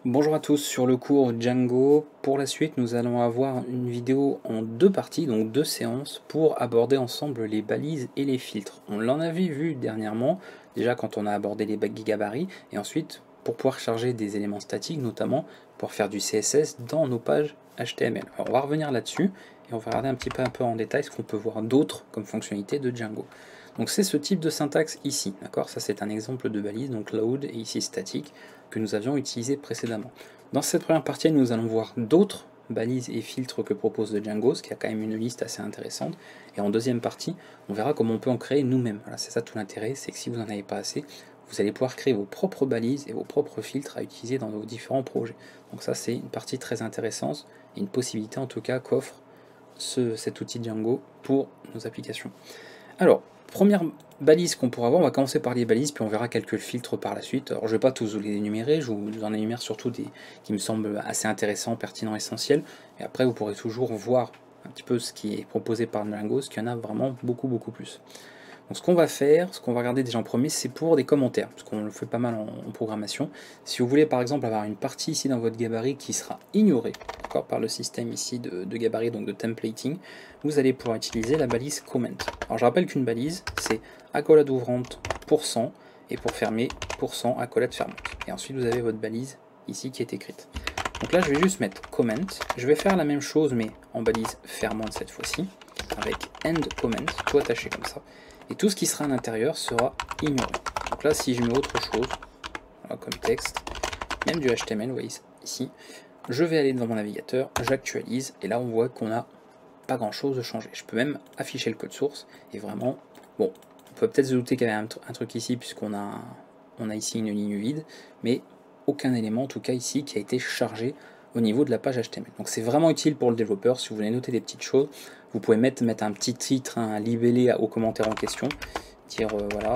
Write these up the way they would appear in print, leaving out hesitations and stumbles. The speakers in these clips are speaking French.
Bonjour à tous, sur le cours Django, pour la suite nous allons avoir une vidéo en deux parties, donc deux séances, pour aborder ensemble les balises et les filtres. On l'en avait vu dernièrement, déjà quand on a abordé les gabarits, et ensuite pour pouvoir charger des éléments statiques, notamment pour faire du CSS dans nos pages HTML. Alors on va revenir là-dessus, et on va regarder un peu en détail ce qu'on peut voir d'autre comme fonctionnalité de Django. Donc c'est ce type de syntaxe ici, d'accord? Ça c'est un exemple de balise, donc load et ici statique, que nous avions utilisé précédemment. Dans cette première partie, nous allons voir d'autres balises et filtres que propose le Django, ce qui a quand même une liste assez intéressante. Et en deuxième partie, on verra comment on peut en créer nous-mêmes. Voilà, c'est ça tout l'intérêt, c'est que si vous n'en avez pas assez, vous allez pouvoir créer vos propres balises et vos propres filtres à utiliser dans vos différents projets. Donc ça c'est une partie très intéressante, et une possibilité en tout cas qu'offre cet outil Django pour nos applications. Alors, première balise qu'on pourra voir, on va commencer par les balises, puis on verra quelques filtres par la suite. Alors, je ne vais pas tous vous les énumérer, je vous en énumère surtout des qui me semblent assez intéressants, pertinents, essentiels. Et après, vous pourrez toujours voir un petit peu ce qui est proposé par Django, parce qu'il y en a vraiment beaucoup plus. Donc ce qu'on va faire, ce qu'on va regarder déjà en premier, c'est pour des commentaires, parce qu'on le fait pas mal en programmation. Si vous voulez par exemple avoir une partie ici dans votre gabarit qui sera ignorée par le système ici de gabarit, donc de templating, vous allez pouvoir utiliser la balise comment. Alors je rappelle qu'une balise, c'est accolade ouvrante %, et pour fermer, accolade fermante. Et ensuite vous avez votre balise ici qui est écrite. Donc là je vais juste mettre comment, je vais faire la même chose mais en balise fermante cette fois-ci, avec end comment, tout attaché comme ça. Et tout ce qui sera à l'intérieur sera ignoré. Donc là, si je mets autre chose, voilà, comme texte, même du HTML, vous voyez ici, je vais aller dans mon navigateur, j'actualise, et là on voit qu'on n'a pas grand chose de changé. Je peux même afficher le code source, et vraiment, bon, on peut peut-être se douter qu'il y avait un truc ici, puisqu'on a ici une ligne vide, mais aucun élément, en tout cas ici, qui a été chargé au niveau de la page HTML. Donc c'est vraiment utile pour le développeur. Si vous voulez noter des petites choses, vous pouvez mettre un petit titre, un libellé au commentaire en question, dire voilà,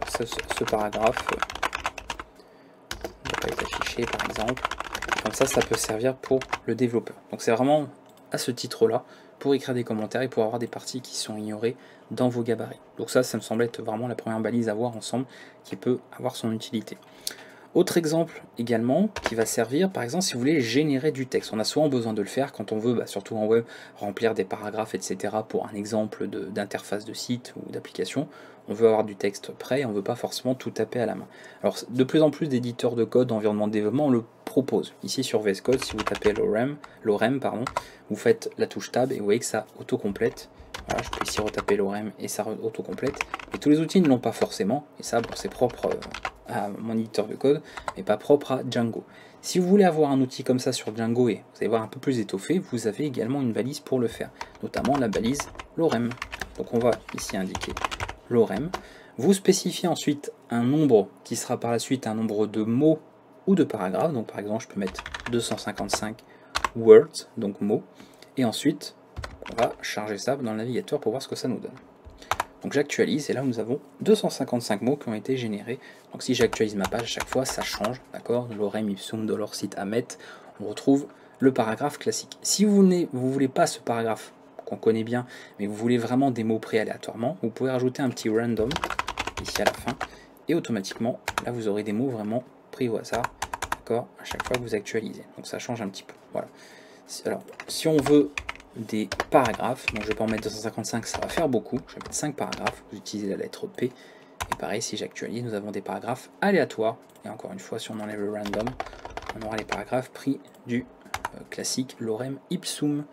ce paragraphe ne doit pas être affiché par exemple. Comme ça peut servir pour le développeur. Donc c'est vraiment à ce titre-là, pour écrire des commentaires et pour avoir des parties qui sont ignorées dans vos gabarits. Donc ça me semble être vraiment la première balise à voir ensemble qui peut avoir son utilité. Autre exemple également qui va servir, par exemple, si vous voulez générer du texte. On a souvent besoin de le faire quand on veut, surtout en web, remplir des paragraphes, etc. pour un exemple d'interface de site ou d'application. On veut avoir du texte prêt, on ne veut pas forcément tout taper à la main. Alors, de plus en plus d'éditeurs de code d'environnement de développement le proposent. Ici sur VS Code, si vous tapez lorem, vous faites la touche Tab et vous voyez que ça autocomplète. Voilà, je peux ici retaper lorem et ça autocomplète. Et tous les outils ne l'ont pas forcément, et ça, bon, c'est propre à mon éditeur de code, mais pas propre à Django. Si vous voulez avoir un outil comme ça sur Django et vous allez voir un peu plus étoffé, vous avez également une balise pour le faire, notamment la balise lorem. Donc on va ici indiquer lorem. Vous spécifiez ensuite un nombre qui sera par la suite un nombre de mots ou de paragraphes. Donc par exemple, je peux mettre 255 words, donc mots, et ensuite on va charger ça dans le navigateur pour voir ce que ça nous donne. Donc j'actualise et là nous avons 255 mots qui ont été générés. Donc si j'actualise ma page à chaque fois, ça change, d'accord? Lorem ipsum dolor sit amet, on retrouve le paragraphe classique. Si vous ne voulez pas ce paragraphe qu'on connaît bien, mais vous voulez vraiment des mots pris aléatoirement, vous pouvez rajouter un petit random ici à la fin, et automatiquement, là vous aurez des mots vraiment pris au hasard, d'accord, à chaque fois que vous actualisez. Donc ça change un petit peu. Voilà. Alors, si on veut des paragraphes, donc je vais pas en mettre 255, ça va faire beaucoup, je vais mettre 5 paragraphes, vous utilisez la lettre P, et pareil, si j'actualise, nous avons des paragraphes aléatoires, et encore une fois, si on enlève le random, on aura les paragraphes pris du classique lorem ipsum.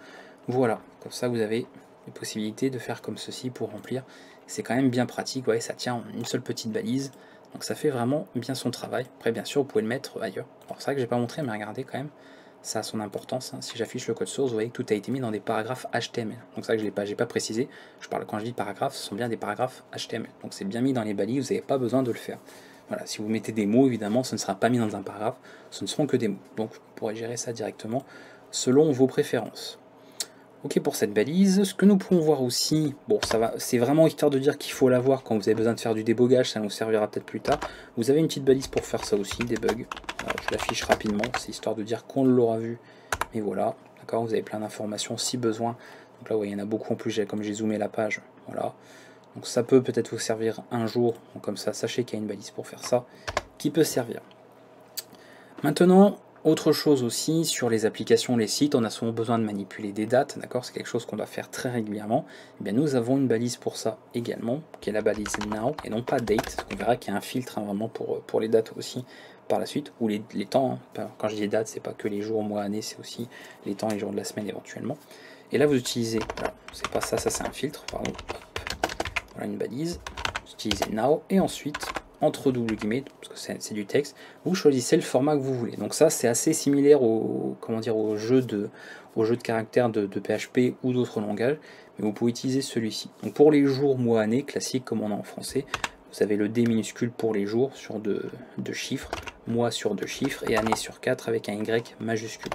Voilà, comme ça vous avez les possibilités de faire comme ceci pour remplir, c'est quand même bien pratique, ouais, ça tient en une seule petite balise, donc ça fait vraiment bien son travail. Après bien sûr vous pouvez le mettre ailleurs, alors c'est vrai que j'ai pas montré, mais regardez quand même, ça a son importance, hein. Si j'affiche le code source, vous voyez que tout a été mis dans des paragraphes HTML. Donc ça que j'ai pas précisé, quand je dis paragraphes, ce sont bien des paragraphes HTML. Donc c'est bien mis dans les balises, vous n'avez pas besoin de le faire. Voilà, si vous mettez des mots, évidemment, ce ne sera pas mis dans un paragraphe, ce ne seront que des mots. Donc vous pourrez gérer ça directement selon vos préférences. Ok pour cette balise. Ce que nous pouvons voir aussi, bon ça va, c'est vraiment histoire de dire qu'il faut l'avoir quand vous avez besoin de faire du débogage, ça nous servira peut-être plus tard. Vous avez une petite balise pour faire ça aussi, debug. Alors, je l'affiche rapidement, c'est histoire de dire qu'on l'aura vu. Mais voilà, d'accord, vous avez plein d'informations si besoin. Donc là, ouais, il y en a beaucoup en plus, comme j'ai zoomé la page. Voilà. Donc ça peut peut-être vous servir un jour. Donc comme ça, sachez qu'il y a une balise pour faire ça, qui peut servir. Maintenant, autre chose aussi, sur les applications, les sites, on a souvent besoin de manipuler des dates, d'accord? C'est quelque chose qu'on doit faire très régulièrement. Eh bien, nous avons une balise pour ça également, qui est la balise Now, et non pas Date. On verra qu'il y a un filtre hein, vraiment pour les dates aussi par la suite, ou les temps. Hein. Quand je dis dates, c'est pas que les jours, mois, années, c'est aussi les temps, les jours de la semaine éventuellement. Et là, vous utilisez, voilà, c'est pas ça, ça c'est un filtre, pardon. Hop. Voilà une balise, vous utilisez Now, et ensuite entre double guillemets, parce que c'est du texte, vous choisissez le format que vous voulez. Donc ça, c'est assez similaire au, comment dire, au jeu de caractères de PHP ou d'autres langages, mais vous pouvez utiliser celui-ci. Donc pour les jours, mois, années, classique comme on a en français, vous avez le D minuscule pour les jours sur deux chiffres, mois sur 2 chiffres, et année sur 4 avec un Y majuscule.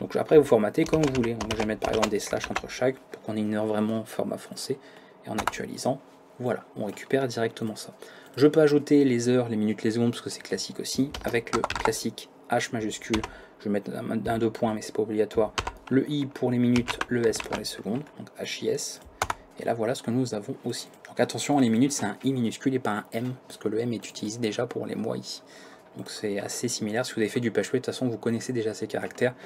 Donc après, vous formatez comme vous voulez. Moi, je vais mettre par exemple des slash entre chaque, pour qu'on ait une heure vraiment en format français, et en actualisant, voilà, on récupère directement ça. Je peux ajouter les heures, les minutes, les secondes, parce que c'est classique aussi, avec le classique H majuscule. Je vais mettre un 2 points, mais c'est pas obligatoire. Le I pour les minutes, le S pour les secondes, donc HIS. Et là, voilà ce que nous avons aussi. Donc attention, les minutes, c'est un I minuscule et pas un M, parce que le M est utilisé déjà pour les mois ici. Donc c'est assez similaire. Si vous avez fait du PHP, de toute façon, vous connaissez déjà ces caractères,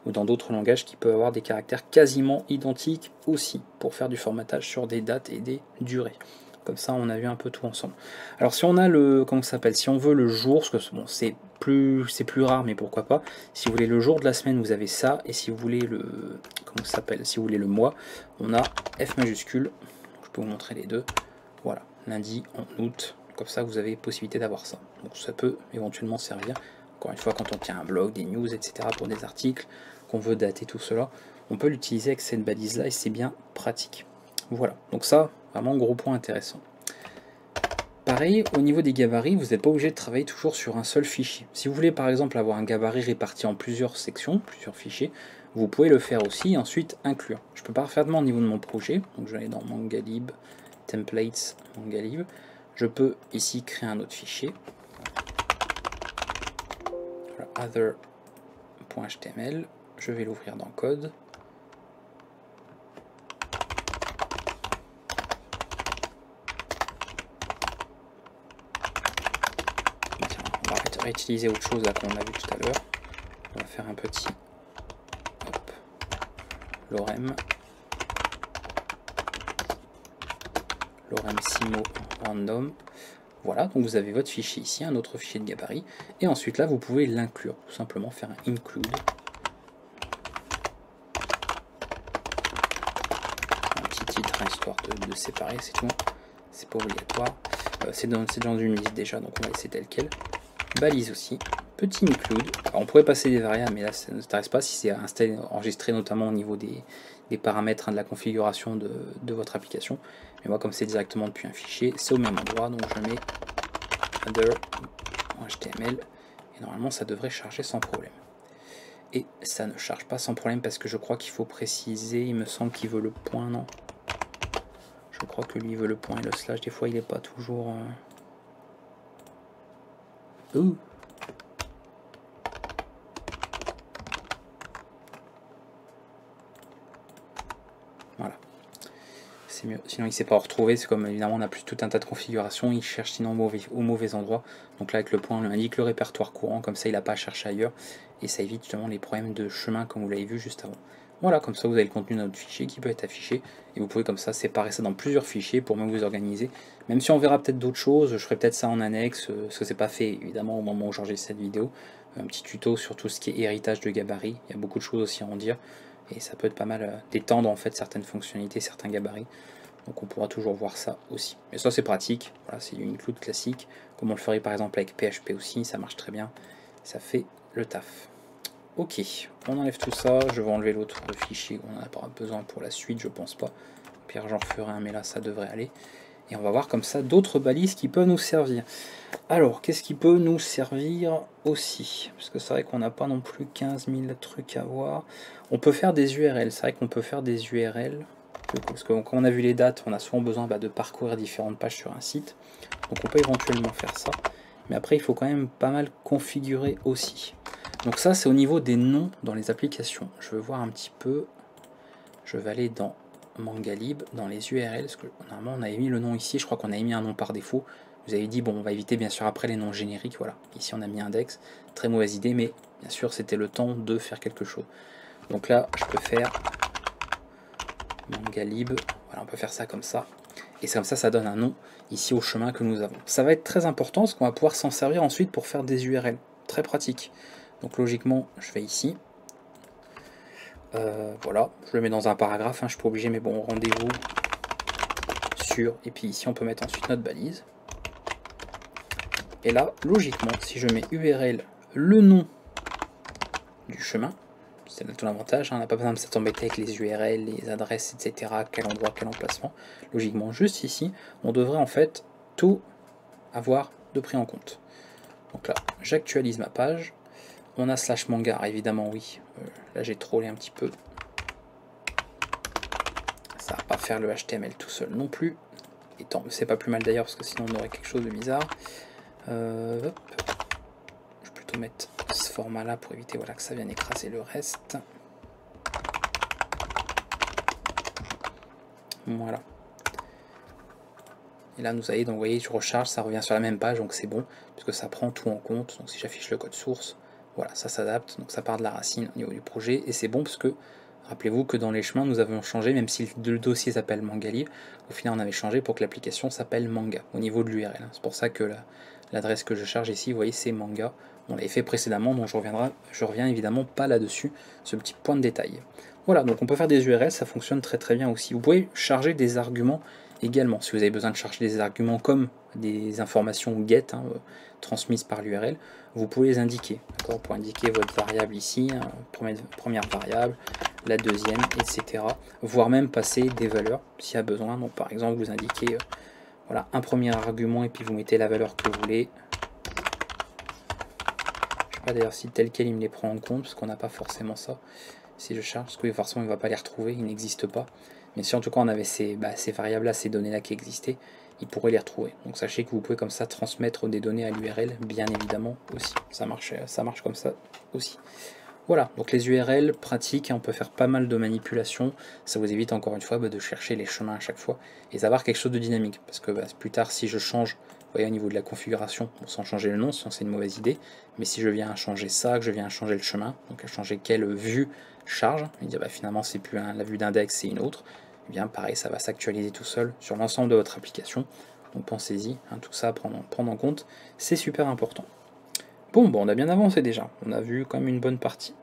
ou dans d'autres langages qui peuvent avoir des caractères quasiment identiques aussi, pour faire du formatage sur des dates et des durées. Comme ça, on a vu un peu tout ensemble. Alors, si on a le, comment ça s'appelle, si on veut le jour, parce que bon, c'est plus rare, mais pourquoi pas. Si vous voulez le jour de la semaine, vous avez ça, et si vous voulez le, comment ça s'appelle, si vous voulez le mois, on a F majuscule. Je peux vous montrer les deux. Voilà, lundi en août. Comme ça, vous avez possibilité d'avoir ça. Donc, ça peut éventuellement servir. Encore une fois, quand on tient un blog, des news, etc., pour des articles, qu'on veut dater tout cela, on peut l'utiliser avec cette balise-là, et c'est bien pratique. Voilà, donc ça, vraiment gros point intéressant. Pareil, au niveau des gabarits, vous n'êtes pas obligé de travailler toujours sur un seul fichier. Si vous voulez par exemple avoir un gabarit réparti en plusieurs sections, plusieurs fichiers, vous pouvez le faire aussi et ensuite inclure. Je peux parfaitement au niveau de mon projet, donc je vais aller dans Mangalib, Templates, Mangalib. Je peux ici créer un autre fichier, voilà, other.html, je vais l'ouvrir dans Code. Utiliser autre chose là qu'on a vu tout à l'heure. On va faire un petit lorem simo random. Voilà, donc vous avez votre fichier ici, un autre fichier de gabarit, et ensuite là vous pouvez l'inclure, tout simplement faire un include. Un petit titre hein, histoire de séparer, c'est tout. C'est pas obligatoire. C'est dans une liste déjà, donc on va laisser tel quel. Balise aussi, petit include. Alors on pourrait passer des variables, mais là ça ne s'intéresse pas si c'est enregistré notamment au niveau des paramètres hein, de la configuration de votre application. Mais moi, comme c'est directement depuis un fichier, c'est au même endroit, donc je mets other.html et normalement ça devrait charger sans problème. Et ça ne charge pas sans problème parce que je crois qu'il faut préciser, il me semble qu'il veut le point, non? Je crois que lui veut le point et le slash, des fois il n'est pas toujours... Ouh. Voilà. C'est mieux. Sinon il ne sait pas retrouver. C'est comme évidemment on a plus tout un tas de configurations. Il cherche sinon au mauvais endroit. Donc là avec le point on lui indique le répertoire courant. Comme ça il n'a pas à chercher ailleurs. Et ça évite justement les problèmes de chemin comme vous l'avez vu juste avant. Voilà, comme ça vous avez le contenu de notre fichier qui peut être affiché. Et vous pouvez comme ça séparer ça dans plusieurs fichiers pour mieux vous organiser. Même si on verra peut-être d'autres choses, je ferai peut-être ça en annexe. Parce que c'est pas fait évidemment au moment où j'enregistre cette vidéo. Un petit tuto sur tout ce qui est héritage de gabarit. Il y a beaucoup de choses aussi à en dire. Et ça peut être pas mal d'étendre en fait certaines fonctionnalités, certains gabarits. Donc on pourra toujours voir ça aussi. Mais ça c'est pratique, voilà, c'est du include classique, comme on le ferait par exemple avec PHP aussi, ça marche très bien, ça fait le taf. Ok, on enlève tout ça, je vais enlever l'autre fichier, on n'en a pas besoin pour la suite, je pense pas. Pire j'en referai un, mais là ça devrait aller. Et on va voir comme ça d'autres balises qui peuvent nous servir. Alors, qu'est-ce qui peut nous servir aussi? Parce que c'est vrai qu'on n'a pas non plus 15 000 trucs à voir. On peut faire des URL, c'est vrai qu'on peut faire des URL. Parce que quand on a vu les dates, on a souvent besoin de parcourir différentes pages sur un site. Donc on peut éventuellement faire ça. Mais après, il faut quand même pas mal configurer aussi. Donc ça, c'est au niveau des noms dans les applications. Je vais voir un petit peu. Je vais aller dans Mangalib, dans les URL. Parce que normalement, on avait mis le nom ici. Je crois qu'on avait mis un nom par défaut. Vous avez dit, bon, on va éviter bien sûr après les noms génériques, voilà. Ici, on a mis index, très mauvaise idée, mais bien sûr, c'était le temps de faire quelque chose. Donc là, je peux faire mangalib, voilà, on peut faire ça comme ça. Et c'est comme ça donne un nom ici au chemin que nous avons. Ça va être très important parce qu'on va pouvoir s'en servir ensuite pour faire des URL. Très pratique. Donc logiquement, je vais ici. Voilà, je le mets dans un paragraphe, hein, je suis pas obligé, mais bon, rendez-vous sur. Et puis ici, on peut mettre ensuite notre balise. Et là, logiquement, si je mets URL, le nom du chemin, c'est tout l'avantage, hein, on n'a pas besoin de s'embêter avec les URL, les adresses, etc., quel endroit, quel emplacement. Logiquement, juste ici, on devrait en fait tout avoir de pris en compte. Donc là, j'actualise ma page. On a slash manga, évidemment, oui. Là, j'ai trollé un petit peu. Ça va pas faire le HTML tout seul non plus. Et tant, c'est pas plus mal d'ailleurs, parce que sinon on aurait quelque chose de bizarre. Hop. Je vais plutôt mettre ce format là pour éviter voilà, que ça vienne écraser le reste. Voilà. Et là nous allons, donc vous voyez, je recharge, ça revient sur la même page, donc c'est bon, puisque ça prend tout en compte. Donc si j'affiche le code source, voilà, ça s'adapte, donc ça part de la racine au niveau du projet, et c'est bon parce que rappelez-vous que dans les chemins nous avons changé, même si le dossier s'appelle mangalib, au final on avait changé pour que l'application s'appelle manga au niveau de l'URL. C'est pour ça que l'adresse que je charge ici, vous voyez, c'est manga. On l'avait fait précédemment, donc je reviens évidemment pas là-dessus, ce petit point de détail. Voilà, donc on peut faire des URL, ça fonctionne très très bien aussi. Vous pouvez charger des arguments également, si vous avez besoin de charger des arguments comme des informations get, hein, transmises par l'URL, vous pouvez les indiquer, pour indiquer votre variable ici, hein, première variable, la deuxième, etc. Voire même passer des valeurs s'il y a besoin. Donc par exemple, vous indiquez voilà, un premier argument et puis vous mettez la valeur que vous voulez. Je ne sais pas d'ailleurs si tel quel il me les prend en compte, parce qu'on n'a pas forcément ça. Si je charge, parce que forcément il ne va pas les retrouver, ils n'existent pas. Mais si en tout cas on avait ces variables-là, ces données-là qui existaient, il pourrait les retrouver. Donc sachez que vous pouvez comme ça transmettre des données à l'URL, bien évidemment aussi. Ça marche comme ça aussi. Voilà, donc les URL pratiques, on peut faire pas mal de manipulations. Ça vous évite encore une fois de chercher les chemins à chaque fois et d'avoir quelque chose de dynamique. Parce que plus tard, si je change, vous voyez au niveau de la configuration, bon, sans changer le nom, sinon c'est une mauvaise idée. Mais si je viens à changer ça, que je viens à changer le chemin, donc à changer quelle vue charge, et dire finalement c'est plus la vue d'index, c'est une autre, et bien pareil, ça va s'actualiser tout seul sur l'ensemble de votre application. Donc pensez-y, hein, tout ça à prendre en compte, c'est super important. Bon, on a bien avancé déjà, on a vu quand même une bonne partie.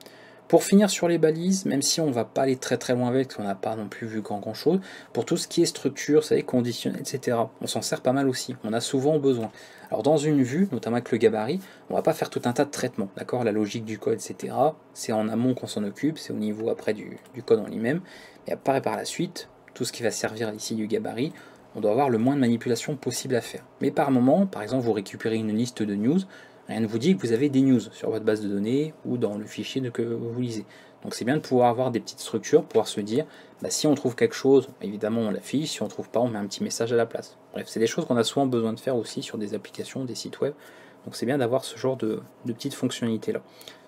Pour finir sur les balises, même si on ne va pas aller très très loin avec, parce qu'on n'a pas non plus vu grand chose, pour tout ce qui est structure, vous savez, conditionnel, etc., on s'en sert pas mal aussi, on a souvent besoin. Alors dans une vue, notamment avec le gabarit, on va pas faire tout un tas de traitements, d'accord, la logique du code, etc., c'est en amont qu'on s'en occupe, c'est au niveau après du code en lui-même, et après par la suite, tout ce qui va servir ici du gabarit, on doit avoir le moins de manipulation possible à faire. Mais par moment, par exemple, vous récupérez une liste de news, rien ne vous dit que vous avez des news sur votre base de données ou dans le fichier que vous lisez. Donc c'est bien de pouvoir avoir des petites structures, pouvoir se dire, si on trouve quelque chose, évidemment on l'affiche, si on ne trouve pas, on met un petit message à la place. Bref, c'est des choses qu'on a souvent besoin de faire aussi sur des applications, des sites web. Donc c'est bien d'avoir ce genre de petites fonctionnalités là.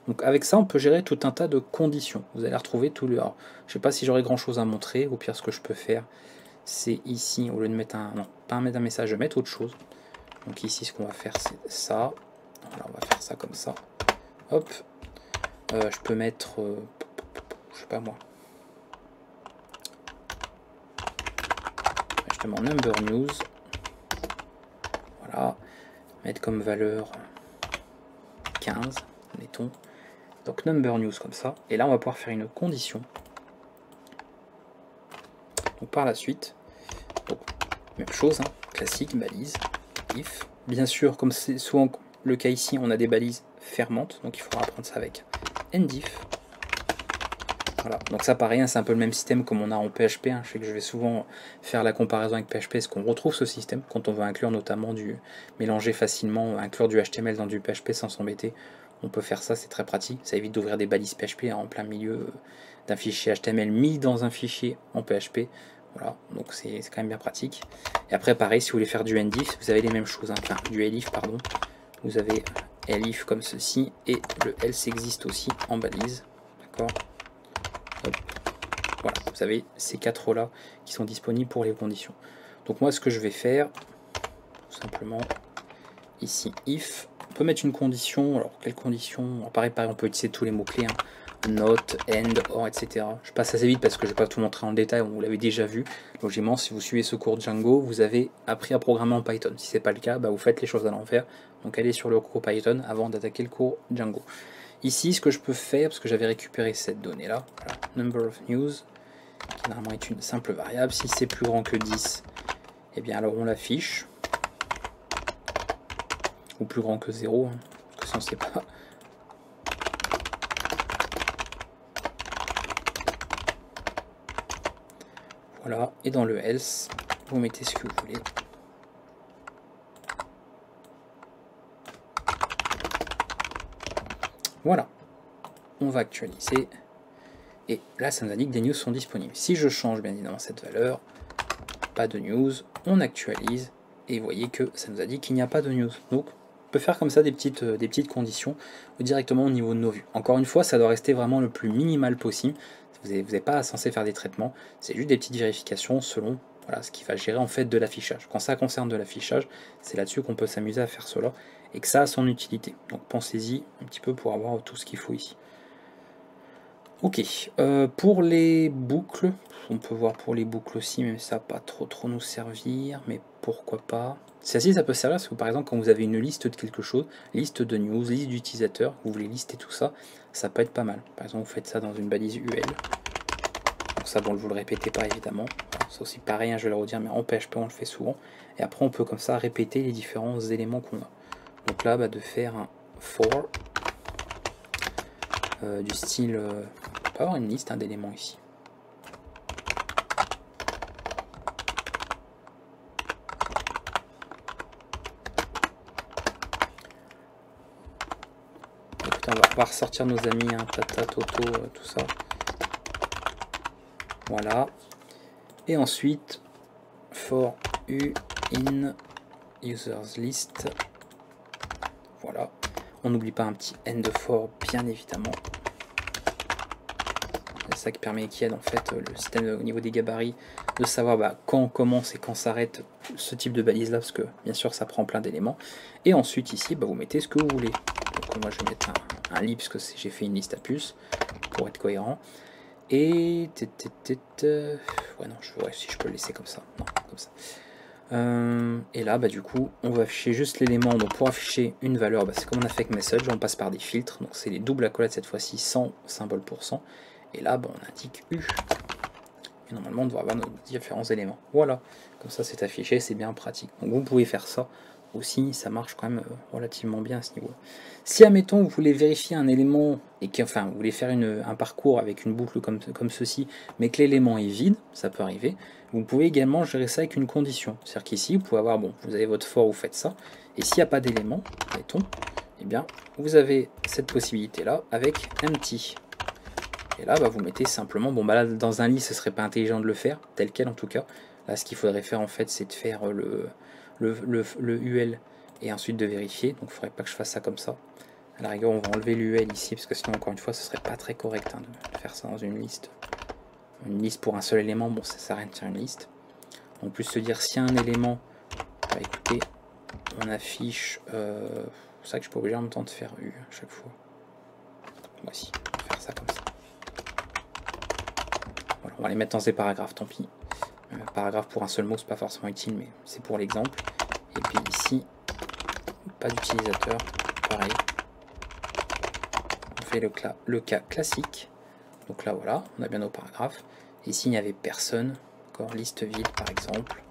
Donc avec ça, on peut gérer tout un tas de conditions. Vous allez retrouver tout le... Alors, je ne sais pas si j'aurai grand chose à montrer, au pire ce que je peux faire, c'est ici, au lieu de mettre un... Non, pas mettre un message, je vais mettre autre chose. Donc ici, ce qu'on va faire, c'est ça. Voilà, on va faire ça comme ça. Hop. Je peux mettre... je sais pas moi. Justement, number news. Voilà. Mettre comme valeur 15, mettons. Donc number news comme ça. Et là, on va pouvoir faire une condition. Donc par la suite, donc, même chose, hein, classique, balise, if. Bien sûr, comme c'est souvent le cas ici, on a des balises fermantes, donc il faudra apprendre ça avec endif. Voilà, donc ça pareil, hein, c'est un peu le même système comme on a en PHP. Hein. Je sais que je vais souvent faire la comparaison avec PHP, est-ce qu'on retrouve ce système quand on veut inclure notamment mélanger facilement, inclure du HTML dans du PHP sans s'embêter. On peut faire ça, c'est très pratique, ça évite d'ouvrir des balises PHP en plein milieu d'un fichier HTML mis dans un fichier en PHP. Voilà, donc c'est quand même bien pratique. Et après pareil, si vous voulez faire du endif, vous avez les mêmes choses, hein. Enfin du elif pardon. Vous avez elif comme ceci, et le else existe aussi en balise, d'accord. Voilà, vous avez ces quatre là qui sont disponibles pour les conditions. Donc moi ce que je vais faire, tout simplement. Ici, if. On peut mettre une condition. Alors, quelle condition? Alors, pareil, on peut utiliser tous les mots-clés. Hein. Not, end, or, etc. Je passe assez vite parce que je ne vais pas tout montrer en détail, vous l'avez déjà vu. Logiquement, si vous suivez ce cours Django, vous avez appris à programmer en Python. Si ce n'est pas le cas, bah, vous faites les choses à l'envers. Donc allez sur le cours Python avant d'attaquer le cours Django. Ici, ce que je peux faire, parce que j'avais récupéré cette donnée-là, voilà, number of news, qui normalement est une simple variable. Si c'est plus grand que 10, eh bien alors on l'affiche. Ou plus grand que 0, hein, parce que si on ne sait pas. Voilà, et dans le else, vous mettez ce que vous voulez. Voilà, on va actualiser. Et là, ça nous indique que des news sont disponibles. Si je change bien évidemment cette valeur, pas de news, on actualise. Et vous voyez que ça nous a dit qu'il n'y a pas de news. Donc, on peut faire comme ça des petites conditions directement au niveau de nos vues. Encore une fois, ça doit rester vraiment le plus minimal possible. Vous n'êtes pas censé faire des traitements, c'est juste des petites vérifications selon voilà, ce qui va gérer en fait de l'affichage. Quand ça concerne de l'affichage, c'est là-dessus qu'on peut s'amuser à faire cela et que ça a son utilité. Donc pensez-y un petit peu pour avoir tout ce qu'il faut ici. Ok, pour les boucles, on peut voir pour les boucles aussi, même si ça va pas trop nous servir, mais pourquoi pas. Celle-ci, ça peut servir parce que par exemple, quand vous avez une liste de quelque chose, liste de news, liste d'utilisateurs, vous voulez lister tout ça, ça peut être pas mal. Par exemple, vous faites ça dans une balise UL. Donc ça, bon, vous le répétez pas évidemment. C'est aussi pareil, hein, je vais le redire, mais en PHP, on le fait souvent. Et après, on peut comme ça répéter les différents éléments qu'on a. Donc là, bah, de faire un for du style... on peut avoir une liste d'éléments ici. On va ressortir nos amis, hein, Tata, Toto, tout ça. Voilà. Et ensuite, for u in users list. Voilà. On n'oublie pas un petit end for, bien évidemment. C'est ça qui permet qu'il y ait en fait le système au niveau des gabarits de savoir bah, quand on commence et quand s'arrête ce type de balise là, parce que bien sûr ça prend plein d'éléments. Et ensuite ici, bah, vous mettez ce que vous voulez. Donc moi je vais mettre un lit puisque j'ai fait une liste à puces pour être cohérent. Et ouais non, si je peux le laisser comme ça. Non, comme ça. Et là, bah, du coup, on va afficher juste l'élément. Donc pour afficher une valeur, bah, c'est comme on a fait avec message, on passe par des filtres. Donc c'est les doubles accolades cette fois-ci sans symbole %. Et là, bah, on indique U. Et normalement, on doit avoir nos différents éléments. Voilà, comme ça c'est affiché, c'est bien pratique. Donc vous pouvez faire ça aussi, ça marche quand même relativement bien à ce niveau-là. Si, admettons, vous voulez vérifier un élément, et enfin, vous voulez faire un parcours avec une boucle comme ceci, mais que l'élément est vide, ça peut arriver, vous pouvez également gérer ça avec une condition. C'est-à-dire qu'ici, vous pouvez avoir, bon, vous avez votre for, vous faites ça, et s'il n'y a pas d'élément, mettons, eh bien, vous avez cette possibilité-là avec empty. Et là, bah, vous mettez simplement, bon, bah là, dans un lit, ce serait pas intelligent de le faire, tel quel en tout cas. Là, ce qu'il faudrait faire, en fait, c'est de faire le UL et ensuite de vérifier. Donc, il ne faudrait pas que je fasse ça comme ça. À la rigueur, on va enlever l'UL ici, parce que sinon, encore une fois, ce serait pas très correct hein, de faire ça dans une liste. Une liste pour un seul élément, bon, ça sert à rien de faire une liste. En plus, se dire, s'il y a un élément, bah, écoutez, on affiche... c'est vrai que je suis pas obligé en même temps de faire U à chaque fois. Voici, on va faire ça comme ça. Voilà, on va les mettre dans des paragraphes, tant pis. Paragraphe pour un seul mot, c'est pas forcément utile, mais c'est pour l'exemple. Et puis ici, pas d'utilisateur, pareil. On fait le cas classique. Donc là, voilà, on a bien nos paragraphes. Ici, il n'y avait personne. Encore liste vide, par exemple.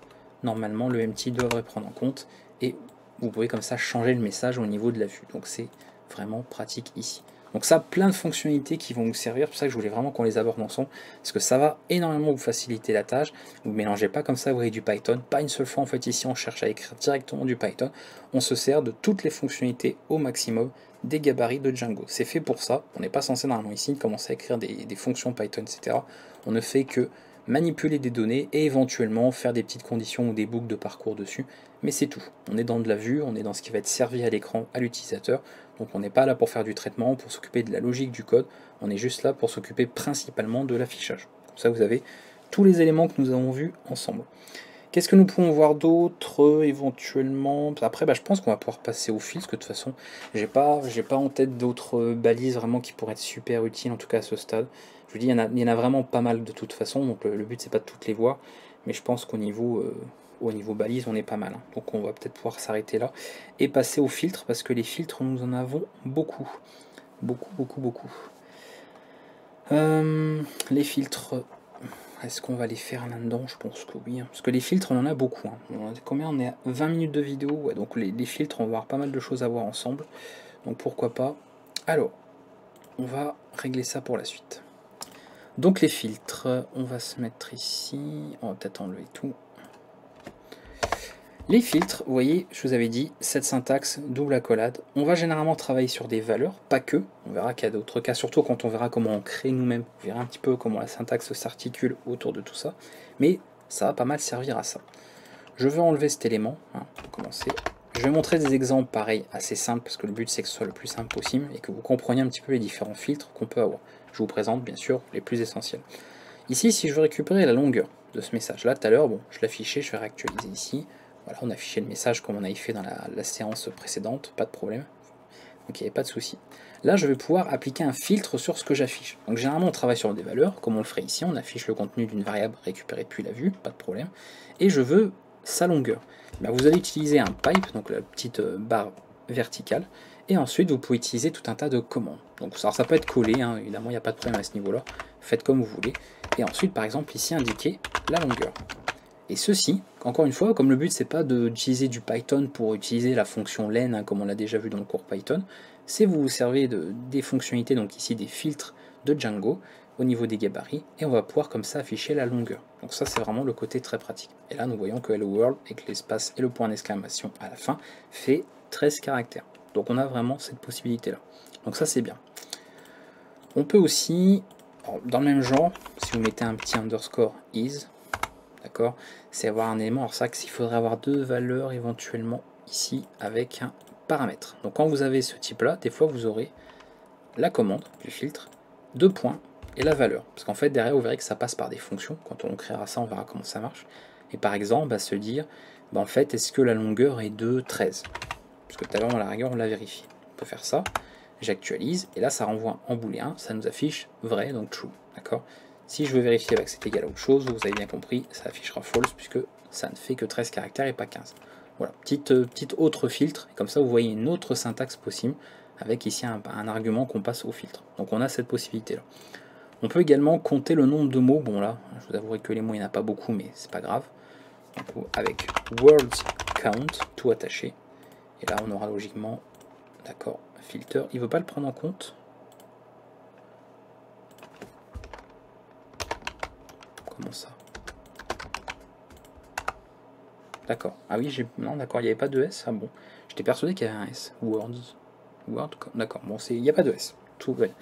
Normalement, le empty devrait prendre en compte. Et vous pouvez comme ça changer le message au niveau de la vue. Donc c'est vraiment pratique ici. Donc ça, plein de fonctionnalités qui vont vous servir, c'est pour ça que je voulais vraiment qu'on les aborde ensemble, parce que ça va énormément vous faciliter la tâche. Vous ne mélangez pas comme ça, vous voyez, du Python, pas une seule fois en fait ici on cherche à écrire directement du Python, on se sert de toutes les fonctionnalités au maximum des gabarits de Django. C'est fait pour ça, on n'est pas censé normalement ici commencer à écrire des fonctions Python, etc. On ne fait que manipuler des données et éventuellement faire des petites conditions ou des boucles de parcours dessus, mais c'est tout. On est dans de la vue, on est dans ce qui va être servi à l'écran, à l'utilisateur, donc on n'est pas là pour faire du traitement, pour s'occuper de la logique du code, on est juste là pour s'occuper principalement de l'affichage. Comme ça vous avez tous les éléments que nous avons vus ensemble. Qu'est-ce que nous pouvons voir d'autre éventuellement? Après, bah, je pense qu'on va pouvoir passer au filtre, que de toute façon, j'ai pas en tête d'autres balises vraiment qui pourraient être super utiles, en tout cas à ce stade. Je vous dis, il y en a vraiment pas mal de toute façon, donc le but c'est pas de toutes les voir, mais je pense au niveau balise, on est pas mal, hein. Donc on va peut-être pouvoir s'arrêter là et passer au filtre, parce que les filtres, nous en avons beaucoup. Beaucoup, beaucoup, beaucoup. Les filtres, est-ce qu'on va les faire là-dedans? Je pense que oui, hein. Parce que les filtres, on en a beaucoup, hein. Combien on est à 20 minutes de vidéo? Ouais, donc les filtres, on va avoir pas mal de choses à voir ensemble. Donc pourquoi pas. Alors, on va régler ça pour la suite. Donc les filtres, on va se mettre ici. On va peut-être enlever tout. Les filtres, vous voyez, je vous avais dit, cette syntaxe, double accolade. On va généralement travailler sur des valeurs, pas que. On verra qu'il y a d'autres cas, surtout quand on verra comment on crée nous-mêmes. On verra un petit peu comment la syntaxe s'articule autour de tout ça. Mais ça va pas mal servir à ça. Je vais enlever cet élément, hein, pour commencer. Je vais montrer des exemples pareils, assez simples, parce que le but c'est que ce soit le plus simple possible et que vous compreniez un petit peu les différents filtres qu'on peut avoir. Je vous présente bien sûr les plus essentiels. Ici, si je veux récupérer la longueur de ce message-là, tout à l'heure, bon, je l'affichais, je vais réactualiser ici. Voilà, on affichait le message comme on avait fait dans la séance précédente, pas de problème. Donc il n'y avait pas de souci. Là, je vais pouvoir appliquer un filtre sur ce que j'affiche. Donc généralement, on travaille sur des valeurs, comme on le ferait ici, on affiche le contenu d'une variable récupérée depuis la vue, pas de problème. Et je veux sa longueur. Ben, vous allez utiliser un pipe, donc la petite barre verticale, et ensuite vous pouvez utiliser tout un tas de commandes. Donc alors, ça peut être collé, hein, évidemment, il n'y a pas de problème à ce niveau-là. Faites comme vous voulez. Et ensuite, par exemple, ici, indiquer la longueur. Et ceci, encore une fois, comme le but c'est pas d'utiliser du Python pour utiliser la fonction len, hein, comme on l'a déjà vu dans le cours Python, c'est vous vous servez des fonctionnalités, donc ici des filtres de Django au niveau des gabarits, et on va pouvoir comme ça afficher la longueur. Donc ça c'est vraiment le côté très pratique. Et là nous voyons que Hello World, avec l'espace et le point d'exclamation à la fin, fait 13 caractères. Donc on a vraiment cette possibilité là. Donc ça c'est bien. On peut aussi, dans le même genre, si vous mettez un petit underscore is, d'accord, c'est avoir un élément. Alors ça, qu'il faudrait avoir deux valeurs éventuellement ici avec un paramètre. Donc quand vous avez ce type là, des fois vous aurez la commande du filtre, deux points et la valeur. Parce qu'en fait derrière vous verrez que ça passe par des fonctions. Quand on créera ça, on verra comment ça marche. Et par exemple, bah, se dire, bah, en fait, est-ce que la longueur est de 13? Parce que tout à l'heure, à la rigueur, on l'a vérifié. On peut faire ça. J'actualise, et là ça renvoie en booléen, ça nous affiche vrai, donc true, d'accord. Si je veux vérifier que c'est égal à autre chose, vous avez bien compris, ça affichera false, puisque ça ne fait que 13 caractères et pas 15. Voilà, petite autre filtre, et comme ça vous voyez une autre syntaxe possible, avec ici un argument qu'on passe au filtre. Donc on a cette possibilité-là. On peut également compter le nombre de mots, bon là, je vous avouerai que les mots il n'y en a pas beaucoup, mais c'est pas grave. Donc, avec words count, tout attaché, et là on aura logiquement, d'accord, filter, il veut pas le prendre en compte. Comment ça? D'accord. Ah oui, non, d'accord, il n'y avait pas de S. Ah bon, j'étais persuadé qu'il y avait un S. Words. D'accord, bon, il n'y a pas de S. Tout va bien.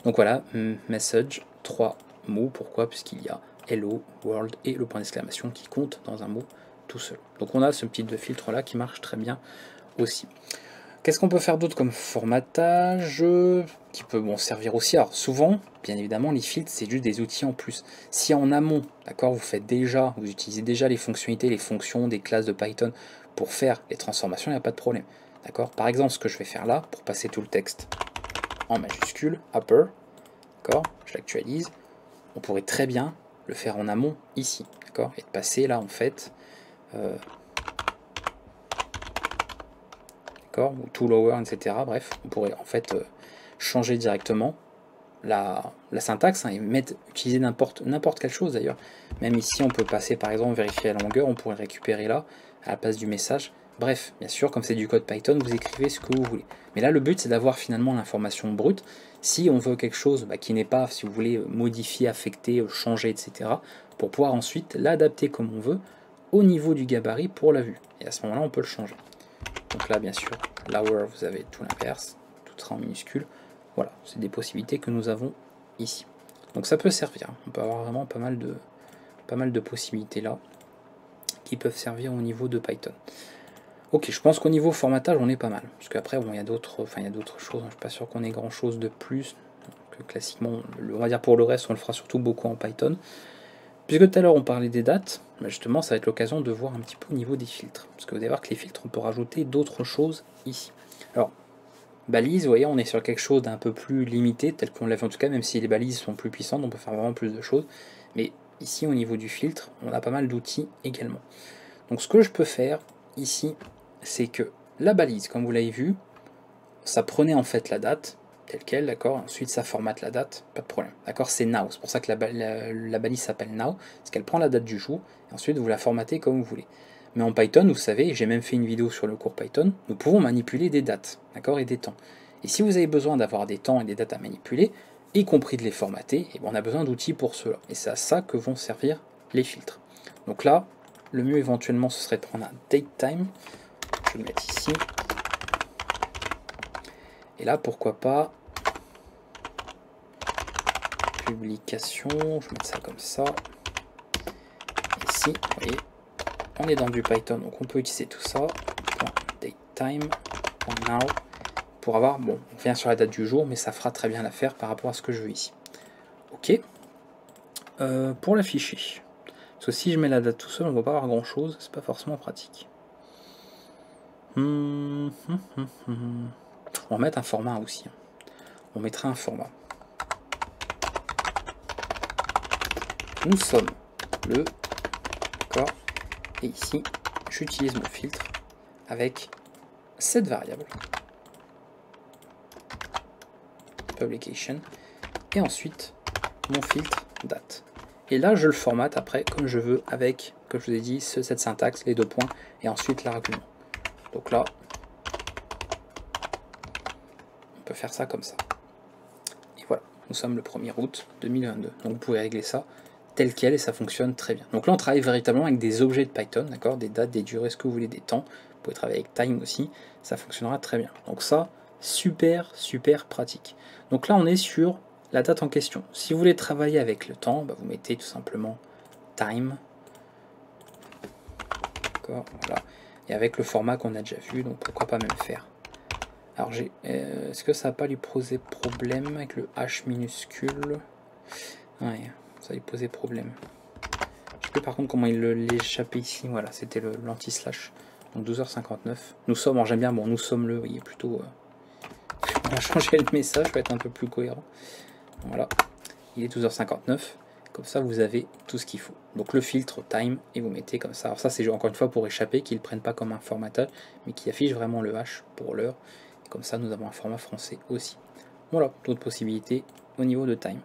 Donc voilà, message, 3 mots. Pourquoi? Puisqu'il y a hello, world et le point d'exclamation qui compte dans un mot tout seul. Donc on a ce petit filtre là qui marche très bien aussi. Qu'est-ce qu'on peut faire d'autre comme formatage qui peut servir aussi? Alors souvent, bien évidemment, les filtres, c'est juste des outils en plus. Si en amont, d'accord, vous utilisez déjà les fonctionnalités, les fonctions des classes de Python pour faire les transformations, il n'y a pas de problème. D'accord. Par exemple, ce que je vais faire là, pour passer tout le texte en majuscule, upper, d'accord, je l'actualise, on pourrait très bien le faire en amont ici, d'accord, et de passer là en fait... ou to lower, etc. Bref, on pourrait en fait changer directement la syntaxe, hein, et utiliser n'importe quelle chose d'ailleurs. Même ici, on peut passer par exemple vérifier la longueur, on pourrait récupérer là à la place du message. Bref, bien sûr, comme c'est du code Python, vous écrivez ce que vous voulez. Mais là, le but, c'est d'avoir finalement l'information brute. Si on veut quelque chose qui n'est pas, si vous voulez, modifier, affecter, changer, etc., pour pouvoir ensuite l'adapter comme on veut au niveau du gabarit pour la vue. Et à ce moment-là, on peut le changer. Donc là, bien sûr, lower, vous avez tout l'inverse, tout sera en minuscule. Voilà, c'est des possibilités que nous avons ici. Donc ça peut servir. On peut avoir vraiment pas mal de possibilités là qui peuvent servir au niveau de Python. Ok, je pense qu'au niveau formatage, on est pas mal. Parce qu'après, bon, il y a d'autres choses. Je ne suis pas sûr qu'on ait grand-chose de plus. Que classiquement, on va dire pour le reste, on le fera surtout beaucoup en Python. Puisque tout à l'heure on parlait des dates, bah justement ça va être l'occasion de voir un petit peu au niveau des filtres. Parce que vous allez voir que les filtres, on peut rajouter d'autres choses ici. Alors, balises, vous voyez, on est sur quelque chose d'un peu plus limité, tel qu'on l'a fait en tout cas, même si les balises sont plus puissantes, on peut faire vraiment plus de choses. Mais ici, au niveau du filtre, on a pas mal d'outils également. Donc ce que je peux faire ici, c'est que la balise, comme vous l'avez vu, ça prenait en fait la date, telle quelle, d'accord. Ensuite, ça formate la date, pas de problème. D'accord, c'est now. C'est pour ça que la balise s'appelle now, parce qu'elle prend la date du jour, et ensuite vous la formatez comme vous voulez. Mais en Python, vous savez, j'ai même fait une vidéo sur le cours Python, nous pouvons manipuler des dates, d'accord, et des temps. Et si vous avez besoin d'avoir des temps et des dates à manipuler, y compris de les formater, et bien on a besoin d'outils pour cela. Et c'est à ça que vont servir les filtres. Donc là, le mieux éventuellement, ce serait de prendre un datetime. Je vais le mettre ici. Et là, pourquoi pas publication, je vais mettre ça comme ça. Ici, vous voyez, on est dans du Python, donc on peut utiliser tout ça. Datetime, now, pour avoir, bon, on vient sur la date du jour, mais ça fera très bien l'affaire par rapport à ce que je veux ici. Ok. Pour l'afficher, parce que si je mets la date tout seul, on ne va pas avoir grand chose, c'est pas forcément pratique. On va mettre un format aussi. On mettra un format. Nous sommes le, d'accord, et ici j'utilise mon filtre avec cette variable publication et ensuite mon filtre date. Et là je le formate après comme je veux avec, comme je vous ai dit, cette syntaxe, les deux points et ensuite l'argument. Donc là on peut faire ça comme ça. Et voilà, nous sommes le 1er août 2022. Donc vous pouvez régler ça tel quel et ça fonctionne très bien. Donc là on travaille véritablement avec des objets de Python, d'accord, des dates, des durées, ce que vous voulez, des temps. Vous pouvez travailler avec time aussi, ça fonctionnera très bien. Donc ça, super pratique. Donc là on est sur la date en question. Si vous voulez travailler avec le temps, bah, vous mettez tout simplement time, d'accord, voilà, et avec le format qu'on a déjà vu, donc pourquoi pas même faire. Alors est-ce que ça va pas lui poser problème avec le H minuscule? Ouais, ça va lui poser problème. Je sais plus par contre comment il l'échappait ici. Voilà, c'était l'anti-slash. Donc 12h59. Nous sommes, alors j'aime bien, bon, nous sommes le, vous voyez, plutôt. On va changer le message, pour être un peu plus cohérent. Voilà, il est 12h59. Comme ça, vous avez tout ce qu'il faut. Donc le filtre time, et vous mettez comme ça. Alors ça, c'est encore une fois pour échapper, qu'ils ne prennent pas comme un formatage, mais qui affiche vraiment le H pour l'heure. Comme ça, nous avons un format français aussi. Voilà, d'autres possibilités au niveau de time.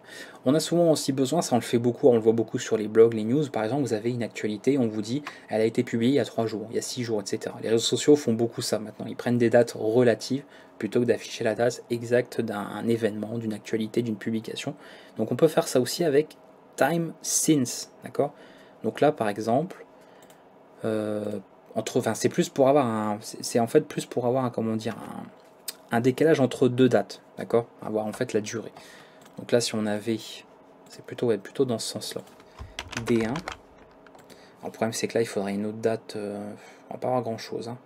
On a souvent aussi besoin, ça on le fait beaucoup, on le voit beaucoup sur les blogs, les news, par exemple, vous avez une actualité, on vous dit, elle a été publiée il y a 3 jours, il y a 6 jours, etc. Les réseaux sociaux font beaucoup ça maintenant, ils prennent des dates relatives, plutôt que d'afficher la date exacte d'un événement, d'une actualité, d'une publication. Donc on peut faire ça aussi avec time since, d'accord. Donc là, par exemple, c'est plus pour avoir c'est en fait plus pour avoir un, comment dire, un décalage entre deux dates, d'accord, avoir en fait la durée. Donc là, si on avait, c'est plutôt dans ce sens-là. D1. Alors, le problème, c'est que là, il faudrait une autre date. On va pas avoir grand-chose. Hein.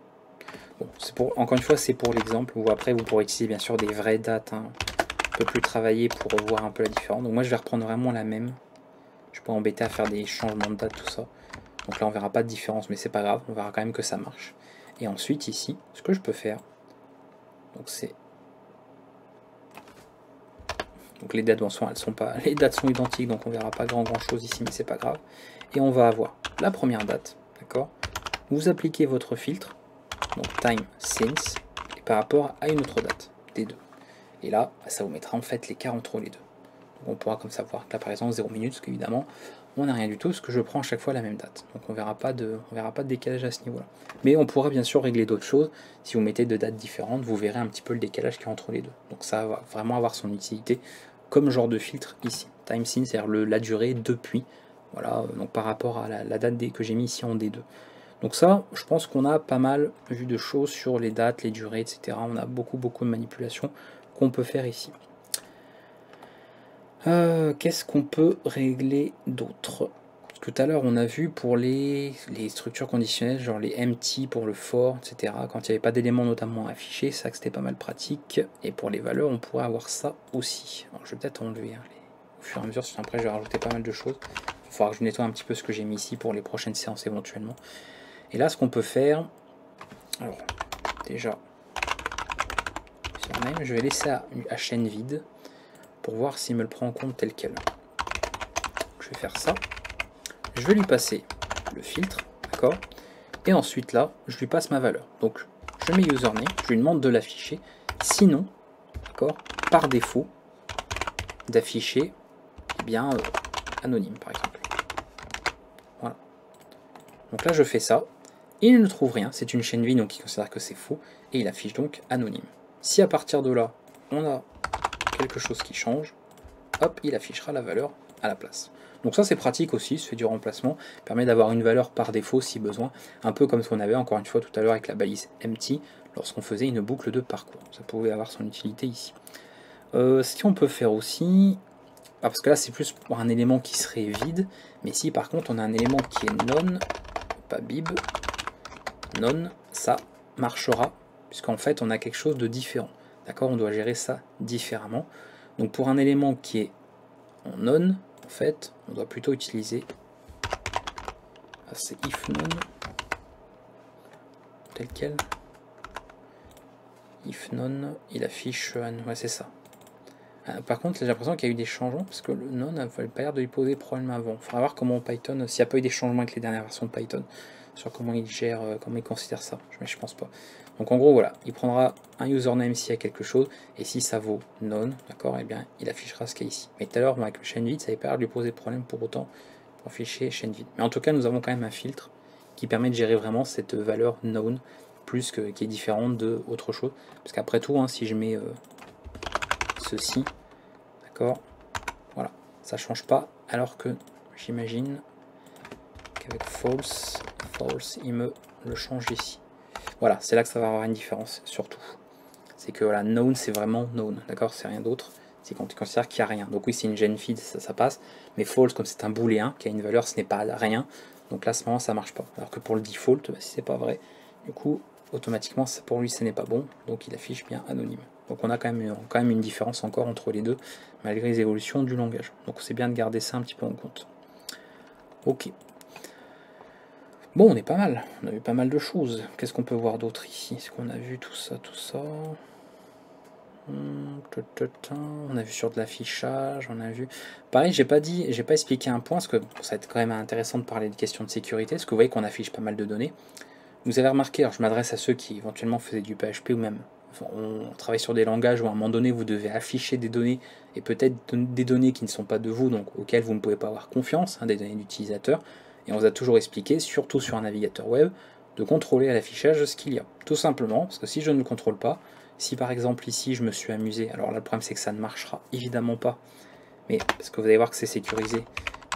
Bon, encore une fois, c'est pour l'exemple. Ou après, vous pourrez utiliser bien sûr des vraies dates. Hein, un peu plus travaillées pour voir un peu la différence. Donc moi, je vais reprendre vraiment la même. Je peux embêter à faire des changements de date, tout ça. Donc là, on verra pas de différence, mais c'est pas grave. On verra quand même que ça marche. Et ensuite, ici, ce que je peux faire, donc c'est... Donc les dates, les dates sont identiques, donc on verra pas grand chose ici, mais c'est pas grave. Et on va avoir la première date, d'accord. Vous appliquez votre filtre, donc time since, et par rapport à une autre date, des deux. Et là, ça vous mettra en fait l'écart entre les deux. Donc on pourra comme ça voir que là par exemple 0 minutes, parce qu'évidemment, on n'a rien du tout, parce que je prends à chaque fois la même date. Donc on verra pas de décalage à ce niveau-là. Mais on pourra bien sûr régler d'autres choses. Si vous mettez deux dates différentes, vous verrez un petit peu le décalage qui est entre les deux. Donc ça va vraiment avoir son utilité comme genre de filtre ici. Time since, c'est-à-dire la durée depuis. Voilà, donc par rapport à la date que j'ai mis ici en D2. Donc ça, je pense qu'on a pas mal vu de choses sur les dates, les durées, etc. On a beaucoup de manipulations qu'on peut faire ici. Qu'est-ce qu'on peut régler d'autre? Tout à l'heure, on a vu pour les structures conditionnelles, genre les empty pour le for, etc. Quand il n'y avait pas d'éléments notamment affichés, ça que c'était pas mal pratique. Et pour les valeurs, on pourrait avoir ça aussi. Alors, je vais peut-être enlever au fur et à mesure, sinon après je vais rajouter pas mal de choses. Il faudra que je nettoie un petit peu ce que j'ai mis ici pour les prochaines séances éventuellement. Et là, ce qu'on peut faire, alors déjà, je vais laisser à chaîne vide pour voir s'il me le prend en compte tel quel. Je vais faire ça. Je vais lui passer le filtre, d'accord? Et ensuite là, je lui passe ma valeur. Donc, je mets username, je lui demande de l'afficher. Sinon, d'accord, par défaut, d'afficher, eh bien, anonyme par exemple. Voilà. Donc là, je fais ça. Il ne trouve rien, c'est une chaîne vide, donc il considère que c'est faux. Et il affiche donc anonyme. Si à partir de là, on a quelque chose qui change, hop, il affichera la valeur à la place. Donc ça c'est pratique aussi, ça fait du remplacement, permet d'avoir une valeur par défaut si besoin, un peu comme ce qu'on avait encore une fois tout à l'heure avec la balise empty, lorsqu'on faisait une boucle de parcours. Ça pouvait avoir son utilité ici. Ce qu'on peut faire aussi, parce que là c'est plus pour un élément qui serait vide, mais si par contre on a un élément qui est non, pas bib, non, ça marchera, puisqu'en fait on a quelque chose de différent. D'accord, on doit gérer ça différemment. Donc pour un élément qui est en non, en fait, on doit plutôt utiliser, c'est if non, tel quel. If non, il affiche, ouais c'est ça. Par contre, j'ai l'impression qu'il y a eu des changements, parce que le non n'a pas l'air de lui poser problème avant. Il faudra voir comment Python, s'il n'y a pas eu des changements avec les dernières versions de Python, sur comment il gère, comment il considère ça, mais je pense pas. Donc en gros, voilà, il prendra un username s'il y a quelque chose, et si ça vaut non, d'accord, et bien il affichera ce qu'il y a ici. Mais tout à l'heure, avec le chaîne vide, ça n'avait pas l'air de lui poser problème pour autant, pour afficher chaîne vide. Mais en tout cas, nous avons quand même un filtre qui permet de gérer vraiment cette valeur known, plus que, qui est différente de autre chose. Parce qu'après tout, hein, si je mets ceci, d'accord, voilà, ça change pas, alors que j'imagine qu'avec false, il me le change ici. Voilà, c'est là que ça va avoir une différence, surtout. C'est que voilà, known, c'est vraiment known, d'accord, c'est rien d'autre. C'est quand tu considères qu'il n'y a rien. Donc oui, c'est une gen feed, ça passe. Mais false, comme c'est un booléen qui a une valeur, ce n'est pas rien. Donc là, à ce moment, ça marche pas. Alors que pour le default, bah, si c'est pas vrai, du coup, automatiquement, pour lui, ce n'est pas bon. Donc il affiche bien anonyme. Donc on a quand même une différence encore entre les deux, malgré les évolutions du langage. Donc c'est bien de garder ça un petit peu en compte. Ok. Bon, on est pas mal. On a vu pas mal de choses. Qu'est-ce qu'on peut voir d'autre ici? Est-ce qu'on a vu tout ça, tout ça? On a vu sur de l'affichage, on a vu. Pareil, j'ai pas expliqué un point, parce que ça va être quand même intéressant de parler de questions de sécurité, parce que vous voyez qu'on affiche pas mal de données. Vous avez remarqué, alors je m'adresse à ceux qui éventuellement faisaient du PHP ou même on travaille sur des langages où à un moment donné vous devez afficher des données et peut-être des données qui ne sont pas de vous, donc auxquelles vous ne pouvez pas avoir confiance, hein, des données d'utilisateurs. Et on vous a toujours expliqué, surtout sur un navigateur web, de contrôler à l'affichage ce qu'il y a. Tout simplement, parce que si je ne le contrôle pas, si par exemple ici je me suis amusé, alors là le problème c'est que ça ne marchera évidemment pas, mais parce que vous allez voir que c'est sécurisé.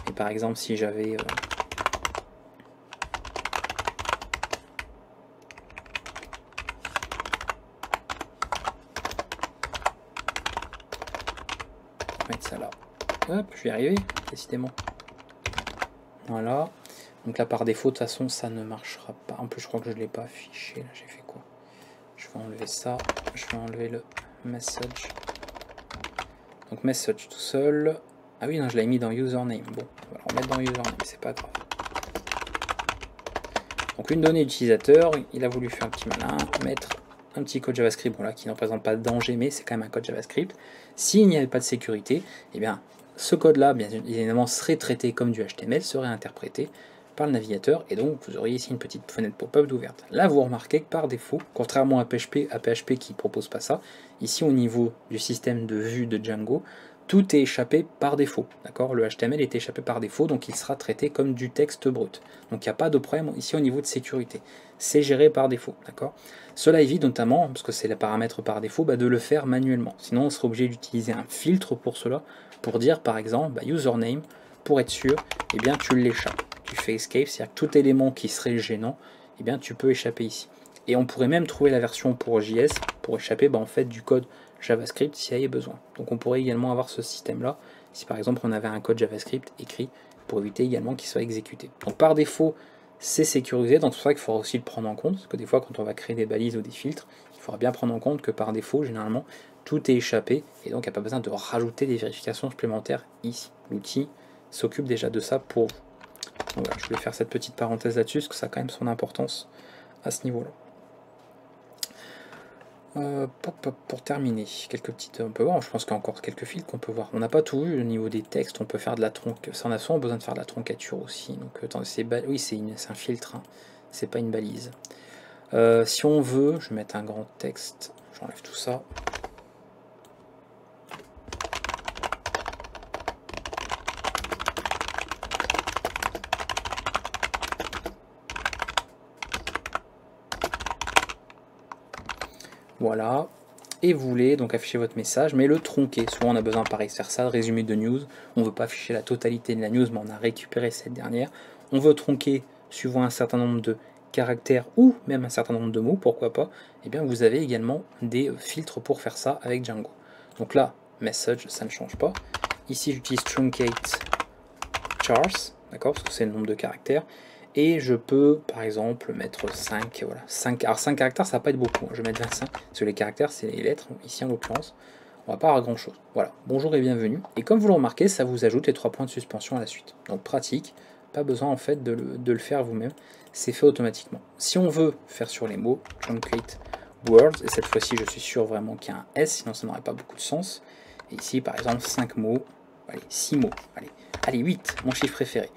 Et par exemple si j'avais mettre ça là, hop, je vais y arriver, décidément. Voilà, donc là par défaut de toute façon ça ne marchera pas. En plus je crois que je ne l'ai pas affiché, là j'ai fait quoi? Je vais enlever ça, je vais enlever le message. Donc message tout seul. Ah oui, non, je l'ai mis dans username. Bon, on va le remettre dans username, c'est pas grave. Donc une donnée utilisateur, il a voulu faire un petit malin, mettre un petit code JavaScript, bon là, qui ne représente pas de danger, mais c'est quand même un code JavaScript. S'il n'y avait pas de sécurité, eh bien ce code-là, bien évidemment, serait traité comme du HTML, serait interprété par le navigateur, et donc vous auriez ici une petite fenêtre pop-up d'ouverte. Là, vous remarquez que par défaut, contrairement à PHP qui ne propose pas ça, ici au niveau du système de vue de Django, tout est échappé par défaut. D'accord, le HTML est échappé par défaut, donc il sera traité comme du texte brut. Donc il n'y a pas de problème ici au niveau de sécurité. C'est géré par défaut. D'accord. Cela évite notamment, parce que c'est le paramètre par défaut, de le faire manuellement. Sinon, on sera obligé d'utiliser un filtre pour cela, pour dire par exemple, username, pour être sûr, eh bien tu l'échappes. Tu fais escape, c'est-à-dire que tout élément qui serait gênant, eh bien tu peux échapper ici. Et on pourrait même trouver la version pour JS pour échapper en fait du code JavaScript s'il y avait besoin. Donc on pourrait également avoir ce système-là, si par exemple on avait un code JavaScript écrit, pour éviter également qu'il soit exécuté. Donc par défaut, c'est sécurisé, donc c'est pour ça qu'il faudra aussi le prendre en compte, parce que des fois quand on va créer des balises ou des filtres, il faudra bien prendre en compte que par défaut, généralement, tout est échappé, et donc il n'y a pas besoin de rajouter des vérifications supplémentaires ici. L'outil s'occupe déjà de ça pour vous. Donc voilà, je voulais faire cette petite parenthèse là-dessus, parce que ça a quand même son importance à ce niveau-là. Pour terminer, quelques petites, on peut voir, je pense qu'il y a encore quelques fils qu'on peut voir. On n'a pas tout vu au niveau des textes, on peut faire de la tronque, ça on a souvent besoin de faire de la troncature aussi. Donc attendez, oui c'est un filtre, hein. C'est pas une balise. Si on veut, je vais mettre un grand texte, j'enlève tout ça. Voilà, et vous voulez donc afficher votre message, mais le tronquer. Souvent on a besoin pareil de faire ça, résumé de news. On ne veut pas afficher la totalité de la news, mais on a récupéré cette dernière. On veut tronquer suivant un certain nombre de caractères ou même un certain nombre de mots, pourquoi pas. Et bien vous avez également des filtres pour faire ça avec Django. Donc là, message, ça ne change pas. Ici j'utilise truncate chars, d'accord, parce que c'est le nombre de caractères. Et je peux par exemple mettre 5, voilà, 5, alors 5 caractères ça va pas être beaucoup, je vais mettre 25, parce que les caractères c'est les lettres, ici en l'occurrence, on va pas avoir grand chose. Voilà, bonjour et bienvenue, et comme vous le remarquez, ça vous ajoute les 3 points de suspension à la suite. Donc pratique, pas besoin en fait de le faire vous-même, c'est fait automatiquement. Si on veut faire sur les mots, truncate words, et cette fois-ci je suis sûr vraiment qu'il y a un S, sinon ça n'aurait pas beaucoup de sens. Et ici par exemple 5 mots, allez, 6 mots, allez 8, mon chiffre préféré.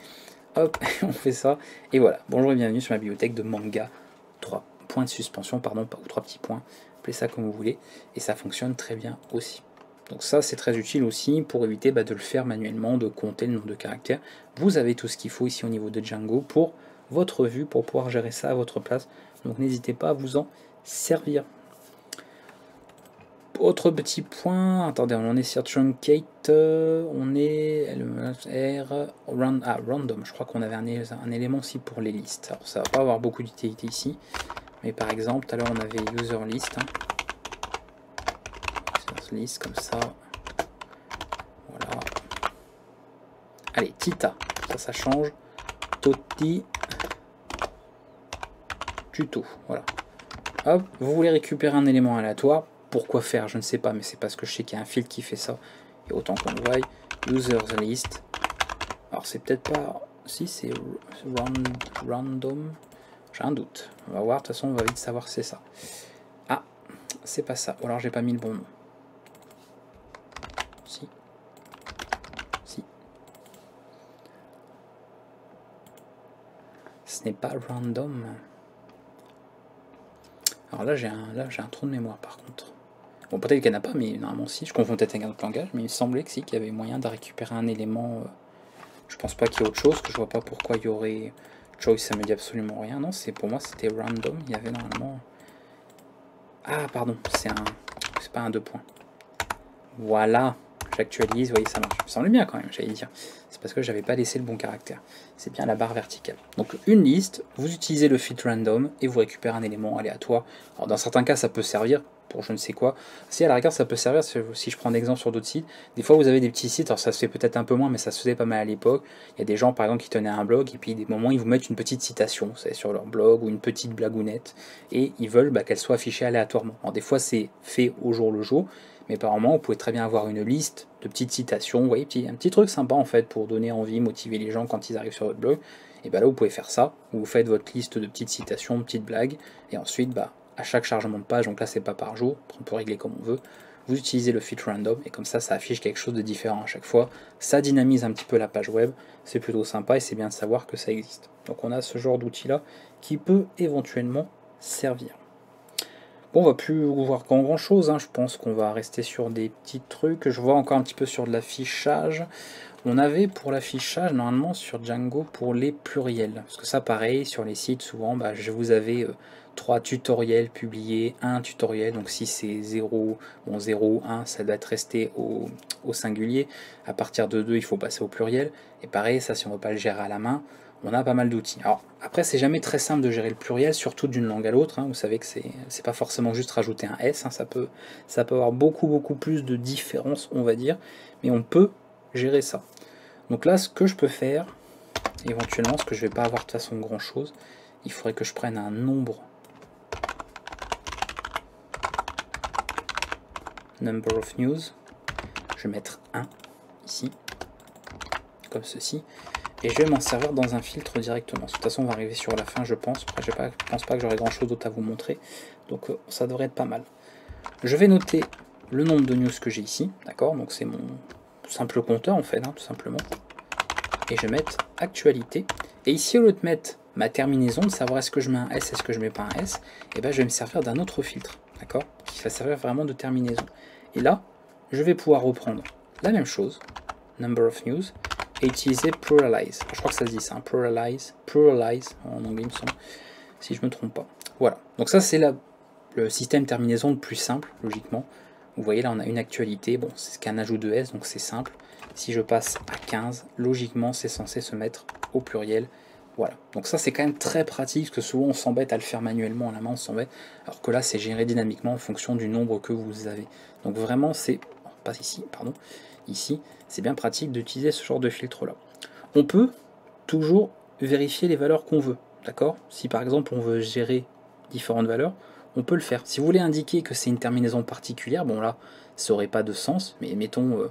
Hop, on fait ça, et voilà, bonjour et bienvenue sur ma bibliothèque de manga, 3 points de suspension, pardon, ou 3 petits points, appelez ça comme vous voulez, et ça fonctionne très bien aussi. Donc ça c'est très utile aussi pour éviter de le faire manuellement, de compter le nombre de caractères. Vous avez tout ce qu'il faut ici au niveau de Django pour votre vue, pour pouvoir gérer ça à votre place, donc n'hésitez pas à vous en servir. Autre petit point, attendez, on est sur truncate, on est random, je crois qu'on avait un élément aussi pour les listes. Alors ça va pas avoir beaucoup d'utilité ici, mais par exemple, tout à l'heure on avait user list, hein. User list comme ça, voilà. Allez, Tita, ça change, Toti, tuto, voilà. Hop, vous voulez récupérer un élément aléatoire. Pourquoi faire, je ne sais pas, mais c'est parce que je sais qu'il y a un filtre qui fait ça. Et autant qu'on le voie, users list. Alors c'est peut-être pas... Si c'est random, j'ai un doute. On va voir, de toute façon on va vite savoir si c'est ça. Ah, c'est pas ça, ou alors j'ai pas mis le bon nom. Si. Si. Ce n'est pas random. Alors là j'ai un trou de mémoire par contre. Bon, peut-être qu'il n'y en a pas, mais normalement si. Je confonds peut-être avec un autre langage, mais il me semblait que si, qu'il y avait moyen de récupérer un élément. Je pense pas qu'il y ait autre chose, que je vois pas pourquoi il y aurait choice, ça me dit absolument rien. Non, pour moi c'était random, il y avait normalement... Ah, pardon, c'est pas un 2 points. Voilà, j'actualise, vous voyez, ça marche. Ça me semblait bien quand même, j'allais dire. C'est parce que j'avais pas laissé le bon caractère. C'est bien la barre verticale. Donc une liste, vous utilisez le fit random et vous récupérez un élément aléatoire. Alors dans certains cas, ça peut servir pour je ne sais quoi. Si à la rigueur ça peut servir, si je prends d'exemple sur d'autres sites, des fois vous avez des petits sites, alors ça se fait peut-être un peu moins, mais ça se faisait pas mal à l'époque. Il y a des gens par exemple qui tenaient un blog, et puis des moments ils vous mettent une petite citation, vous savez, sur leur blog, ou une petite blagounette, et ils veulent qu'elle soit affichée aléatoirement. Alors des fois c'est fait au jour le jour, mais par moment vous pouvez très bien avoir une liste de petites citations, vous voyez, un petit truc sympa en fait, pour donner envie, motiver les gens quand ils arrivent sur votre blog. Et là vous pouvez faire ça, vous faites votre liste de petites citations, de petites blagues, et ensuite à chaque chargement de page, donc là c'est pas par jour, on peut régler comme on veut, vous utilisez le fit random et comme ça affiche quelque chose de différent à chaque fois, ça dynamise un petit peu la page web, c'est plutôt sympa et c'est bien de savoir que ça existe. Donc on a ce genre d'outil là qui peut éventuellement servir. Bon, on va plus voir grand chose, hein. Je pense qu'on va rester sur des petits trucs, je vois encore un petit peu sur de l'affichage. On avait pour l'affichage normalement sur Django pour les pluriels, parce que ça pareil sur les sites souvent je vous avais 3 tutoriels publiés, un tutoriel, donc si c'est 0, 0, 1 ça doit être resté au singulier, à partir de 2 il faut passer au pluriel, et pareil ça si on ne veut pas le gérer à la main, on a pas mal d'outils. Alors après c'est jamais très simple de gérer le pluriel, surtout d'une langue à l'autre, hein. Vous savez que c'est pas forcément juste rajouter un S, hein. Ça peut avoir beaucoup plus de différences on va dire, mais on peut gérer ça. Donc là ce que je peux faire éventuellement, parce que je vais pas avoir de toute façon grand chose, il faudrait que je prenne un nombre number of news, je vais mettre 1 ici, comme ceci, et je vais m'en servir dans un filtre directement. De toute façon, on va arriver sur la fin, je pense. Après, je pense pas que j'aurai grand chose d'autre à vous montrer, donc ça devrait être pas mal. Je vais noter le nombre de news que j'ai ici, d'accord, donc c'est mon simple compteur en fait, hein, tout simplement, et je vais mettre actualité, et ici au lieu de mettre ma terminaison, de savoir est-ce que je mets un S, est-ce que je mets pas un S, et ben je vais me servir d'un autre filtre, d'accord, qui va servir vraiment de terminaison. Et là, je vais pouvoir reprendre la même chose, number of news, et utiliser pluralize. Je crois que ça se dit ça, hein, pluralize en anglais, il me semble, si je me trompe pas. Voilà, donc ça c'est le système terminaison le plus simple, logiquement. Vous voyez là, on a une actualité, bon, c'est qu'un ajout de S, donc c'est simple. Si je passe à 15, logiquement, c'est censé se mettre au pluriel. Voilà, donc ça c'est quand même très pratique, parce que souvent on s'embête à le faire manuellement à la main, on s'embête, alors que là c'est géré dynamiquement en fonction du nombre que vous avez. Donc vraiment c'est, pas ici, pardon, ici, c'est bien pratique d'utiliser ce genre de filtre là. On peut toujours vérifier les valeurs qu'on veut, d'accord? Si par exemple on veut gérer différentes valeurs, on peut le faire. Si vous voulez indiquer que c'est une terminaison particulière, bon là, ça n'aurait pas de sens, mais mettons,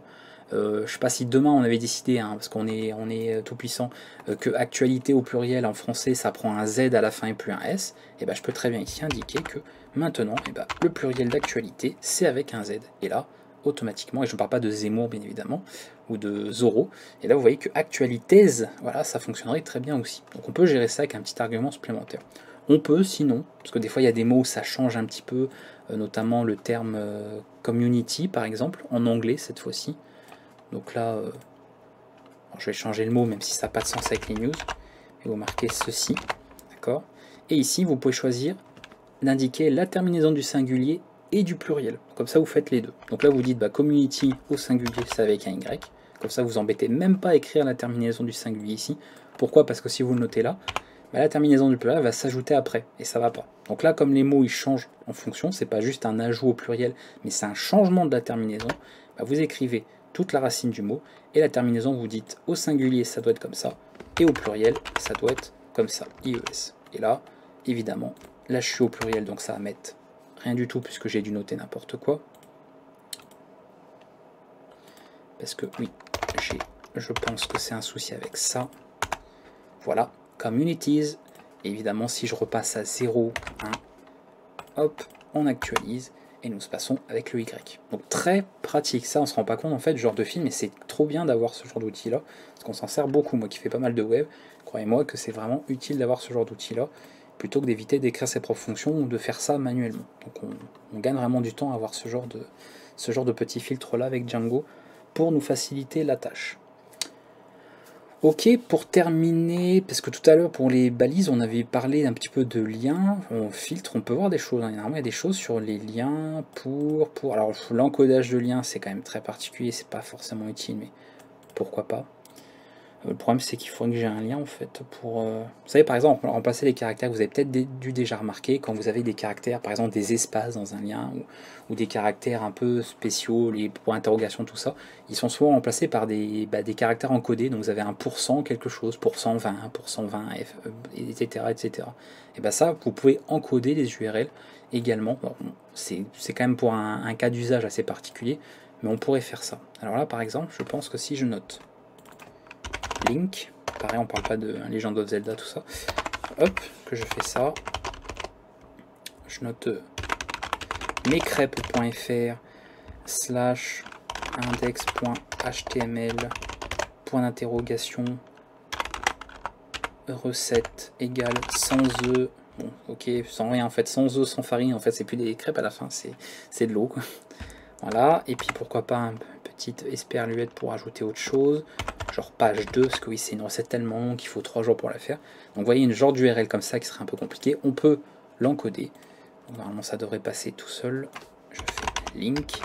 je ne sais pas si demain on avait décidé, hein, parce qu'on est tout puissant, que actualité au pluriel en français ça prend un Z à la fin et plus un S, et ben je peux très bien ici indiquer que maintenant, et ben, le pluriel d'actualité c'est avec un Z. Et là, automatiquement, et je ne parle pas de Zemmour bien évidemment, ou de Zorro, et là vous voyez que actualités, voilà, ça fonctionnerait très bien aussi. Donc on peut gérer ça avec un petit argument supplémentaire. On peut sinon, parce que des fois il y a des mots où ça change un petit peu, notamment le terme community par exemple, en anglais cette fois-ci. Donc là, je vais changer le mot même si ça n'a pas de sens avec les news. Et vous marquez ceci, d'accord. Et ici vous pouvez choisir d'indiquer la terminaison du singulier et du pluriel. Comme ça vous faites les deux. Donc là vous dites bah, community au singulier c'est avec un Y. Comme ça vous embêtez même pas à écrire la terminaison du singulier ici. Pourquoi? Parce que si vous le notez là, bah, la terminaison du pluriel va s'ajouter après, et ça va pas. Donc là, comme les mots ils changent en fonction, c'est pas juste un ajout au pluriel, mais c'est un changement de la terminaison, bah, vous écrivez toute la racine du mot, et la terminaison vous dites au singulier ça doit être comme ça, et au pluriel ça doit être comme ça, IES. Et là, évidemment, là je suis au pluriel, donc ça va mettre rien du tout, puisque j'ai dû noter n'importe quoi. Parce que oui, je pense que c'est un souci avec ça. Voilà. Communities, évidemment si je repasse à 0, 1, hop, on actualise et nous passons avec le Y. Donc très pratique, ça on se rend pas compte en fait, ce genre de film, et c'est trop bien d'avoir ce genre d'outil là, parce qu'on s'en sert beaucoup, moi qui fais pas mal de web, croyez-moi que c'est vraiment utile d'avoir ce genre d'outil là, plutôt que d'éviter d'écrire ses propres fonctions ou de faire ça manuellement. Donc on gagne vraiment du temps à avoir ce genre de petit filtre là avec Django pour nous faciliter la tâche. Ok, pour terminer, parce que tout à l'heure pour les balises, on avait parlé un petit peu de liens, on filtre, on peut voir des choses, hein. Normalement il y a des choses sur les liens pour alors l'encodage de liens c'est quand même très particulier, c'est pas forcément utile, mais pourquoi pas. Le problème c'est qu'il faudrait que j'ai un lien en fait pour... Vous savez par exemple, remplacer les caractères, vous avez peut-être dû déjà remarquer quand vous avez des caractères, par exemple des espaces dans un lien, ou des caractères un peu spéciaux, les points d'interrogation, tout ça, ils sont souvent remplacés par des caractères encodés, donc vous avez un % quelque chose, %20, %20, etc. etc. Et bien ça, vous pouvez encoder les URL également. Bon, c'est quand même pour un cas d'usage assez particulier, mais on pourrait faire ça. Alors là par exemple, je pense que si je note Link, pareil on parle pas de Legend of Zelda tout ça, hop, que je fais ça, je note mescrêpes.fr slash index.html point d'interrogation recette égale sans œufs, bon ok, sans rien en fait, sans œufs, sans farine, en fait c'est plus des crêpes à la fin, c'est de l'eau quoi. Voilà, et puis pourquoi pas un petite esperluette pour ajouter autre chose, genre page 2, parce que oui c'est une recette tellement longue qu'il faut 3 jours pour la faire. Donc vous voyez une genre d'URL comme ça qui serait un peu compliqué, on peut l'encoder. Normalement ça devrait passer tout seul. Je fais link,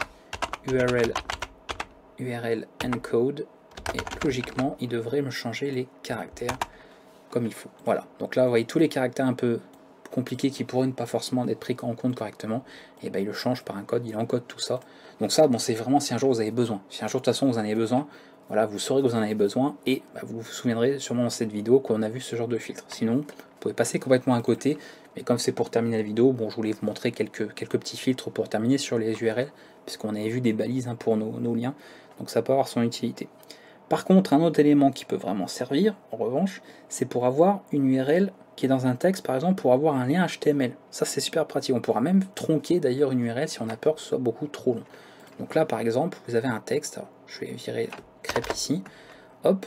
URL encode, et logiquement il devrait me changer les caractères comme il faut. Voilà, donc là vous voyez tous les caractères un peu compliqués qui pourraient ne pas forcément être pris en compte correctement, et ben il le change par un code, il encode tout ça. Donc ça, bon, c'est vraiment si un jour vous avez besoin. Si un jour de toute façon vous en avez besoin, voilà, vous saurez que vous en avez besoin, et bah, vous vous souviendrez sûrement dans cette vidéo qu'on a vu ce genre de filtre. Sinon, vous pouvez passer complètement à côté, mais comme c'est pour terminer la vidéo, bon, je voulais vous montrer quelques petits filtres pour terminer sur les URL, puisqu'on avait vu des balises hein, pour nos liens, donc ça peut avoir son utilité. Par contre, un autre élément qui peut vraiment servir, en revanche, c'est pour avoir une URL qui est dans un texte, par exemple, pour avoir un lien HTML. Ça, c'est super pratique. On pourra même tronquer d'ailleurs une URL si on a peur que ce soit beaucoup trop long. Donc là, par exemple, vous avez un texte. Alors, je vais virer crêpe ici. Hop.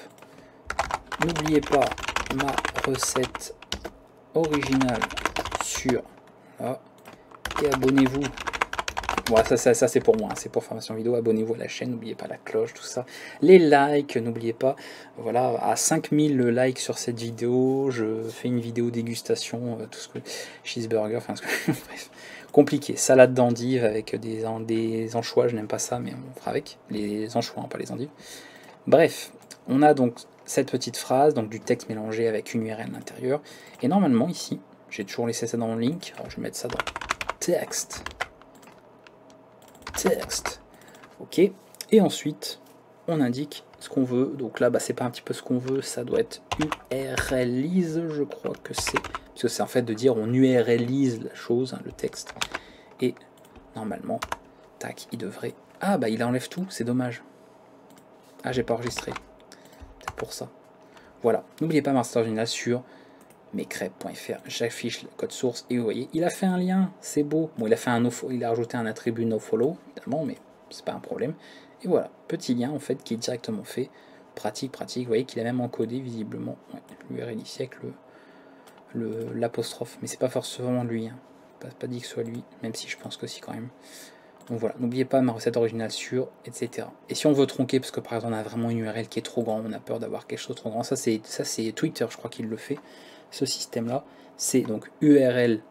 N'oubliez pas ma recette originale sur... Là. Et abonnez-vous. Bon, ça c'est pour moi, hein. C'est pour formation vidéo. Abonnez-vous à la chaîne, n'oubliez pas la cloche, tout ça. Les likes, n'oubliez pas. Voilà, à 5000 likes sur cette vidéo, je fais une vidéo dégustation, tout ce que... cheeseburger, enfin, ce que... bref. Compliqué. Salade d'endives avec des anchois, je n'aime pas ça, mais on fera avec. Les anchois, hein, pas les endives. Bref, on a donc cette petite phrase, donc du texte mélangé avec une URL à l'intérieur. Et normalement, ici, j'ai toujours laissé ça dans le link. Alors, je vais mettre ça dans texte. Texte. Ok. Et ensuite, on indique ce qu'on veut. Donc là, bah, c'est pas un petit peu ce qu'on veut, ça doit être URLise, je crois que c'est. Parce que c'est en fait de dire on URLise la chose, hein, le texte. Et normalement, tac, il devrait... Ah, bah il enlève tout, c'est dommage. Ah, j'ai pas enregistré. C'est pour ça. Voilà. N'oubliez pas Master Original sur mescrêpes.fr. J'affiche le code source et vous voyez, il a fait un lien, c'est beau. Bon, il a rajouté un attribut nofollow, évidemment, mais c'est pas un problème. Et voilà, petit lien en fait qui est directement fait. Pratique, pratique. Vous voyez qu'il a même encodé visiblement l'URL ici avec l'apostrophe. Mais c'est pas forcément lui. Hein. Pas dit que ce soit lui, même si je pense que si quand même. Donc voilà, n'oubliez pas ma recette originale sur, etc. Et si on veut tronquer, parce que par exemple on a vraiment une URL qui est trop grande, on a peur d'avoir quelque chose de trop grand, ça c'est Twitter, je crois qu'il le fait, ce système-là. C'est donc URL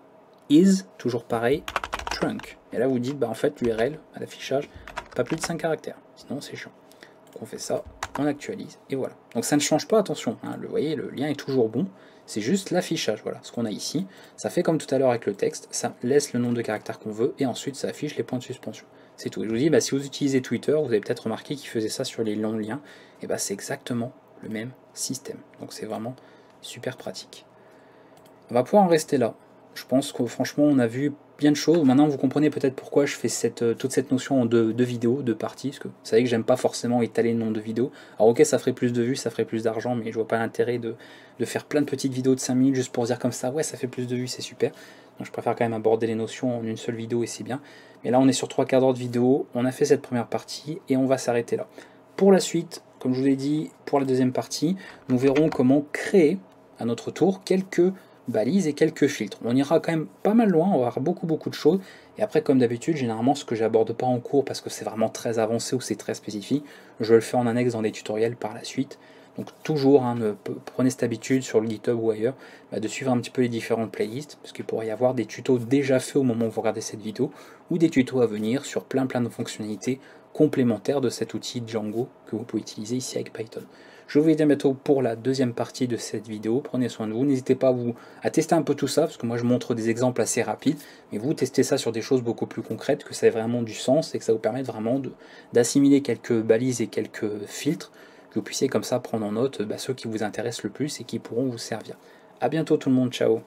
is, toujours pareil, trunk. Et là vous dites, bah en fait l'URL à l'affichage, pas plus de 5 caractères, sinon c'est chiant. Donc on fait ça, on actualise, et voilà. Donc ça ne change pas, attention, hein, vous voyez, le lien est toujours bon. C'est juste l'affichage, voilà, ce qu'on a ici. Ça fait comme tout à l'heure avec le texte, ça laisse le nombre de caractères qu'on veut, et ensuite ça affiche les points de suspension. C'est tout. Et je vous dis, bah, si vous utilisez Twitter, vous avez peut-être remarqué qu'il faisait ça sur les longs liens, et bah, c'est exactement le même système. Donc c'est vraiment super pratique. On va pouvoir en rester là. Je pense que franchement, on a vu bien de choses. Maintenant, vous comprenez peut-être pourquoi je fais toute cette notion en deux vidéos, deux parties, parce que vous savez que j'aime pas forcément étaler le nombre de vidéos. Alors ok, ça ferait plus de vues, ça ferait plus d'argent, mais je vois pas l'intérêt de faire plein de petites vidéos de 5 minutes juste pour dire comme ça, ouais, ça fait plus de vues, c'est super. Donc je préfère quand même aborder les notions en une seule vidéo et c'est bien. Mais là, on est sur 3/4 d'heure de vidéo, on a fait cette première partie et on va s'arrêter là. Pour la suite, comme je vous l'ai dit, pour la deuxième partie, nous verrons comment créer à notre tour quelques balises et quelques filtres. On ira quand même pas mal loin, on va avoir beaucoup de choses. Et après, comme d'habitude, généralement, ce que j'aborde pas en cours parce que c'est vraiment très avancé ou c'est très spécifique, je le fais en annexe dans des tutoriels par la suite. Donc toujours, hein, prenez cette habitude sur le GitHub ou ailleurs, bah, de suivre un petit peu les différentes playlists, parce qu'il pourrait y avoir des tutos déjà faits au moment où vous regardez cette vidéo, ou des tutos à venir sur plein de fonctionnalités complémentaires de cet outil Django que vous pouvez utiliser ici avec Python. Je vous dis à bientôt pour la deuxième partie de cette vidéo. Prenez soin de vous. N'hésitez pas à tester un peu tout ça, parce que moi je montre des exemples assez rapides, mais vous testez ça sur des choses beaucoup plus concrètes, que ça ait vraiment du sens et que ça vous permette vraiment d'assimiler quelques balises et quelques filtres, que vous puissiez comme ça prendre en note ceux qui vous intéressent le plus et qui pourront vous servir. A bientôt tout le monde, ciao.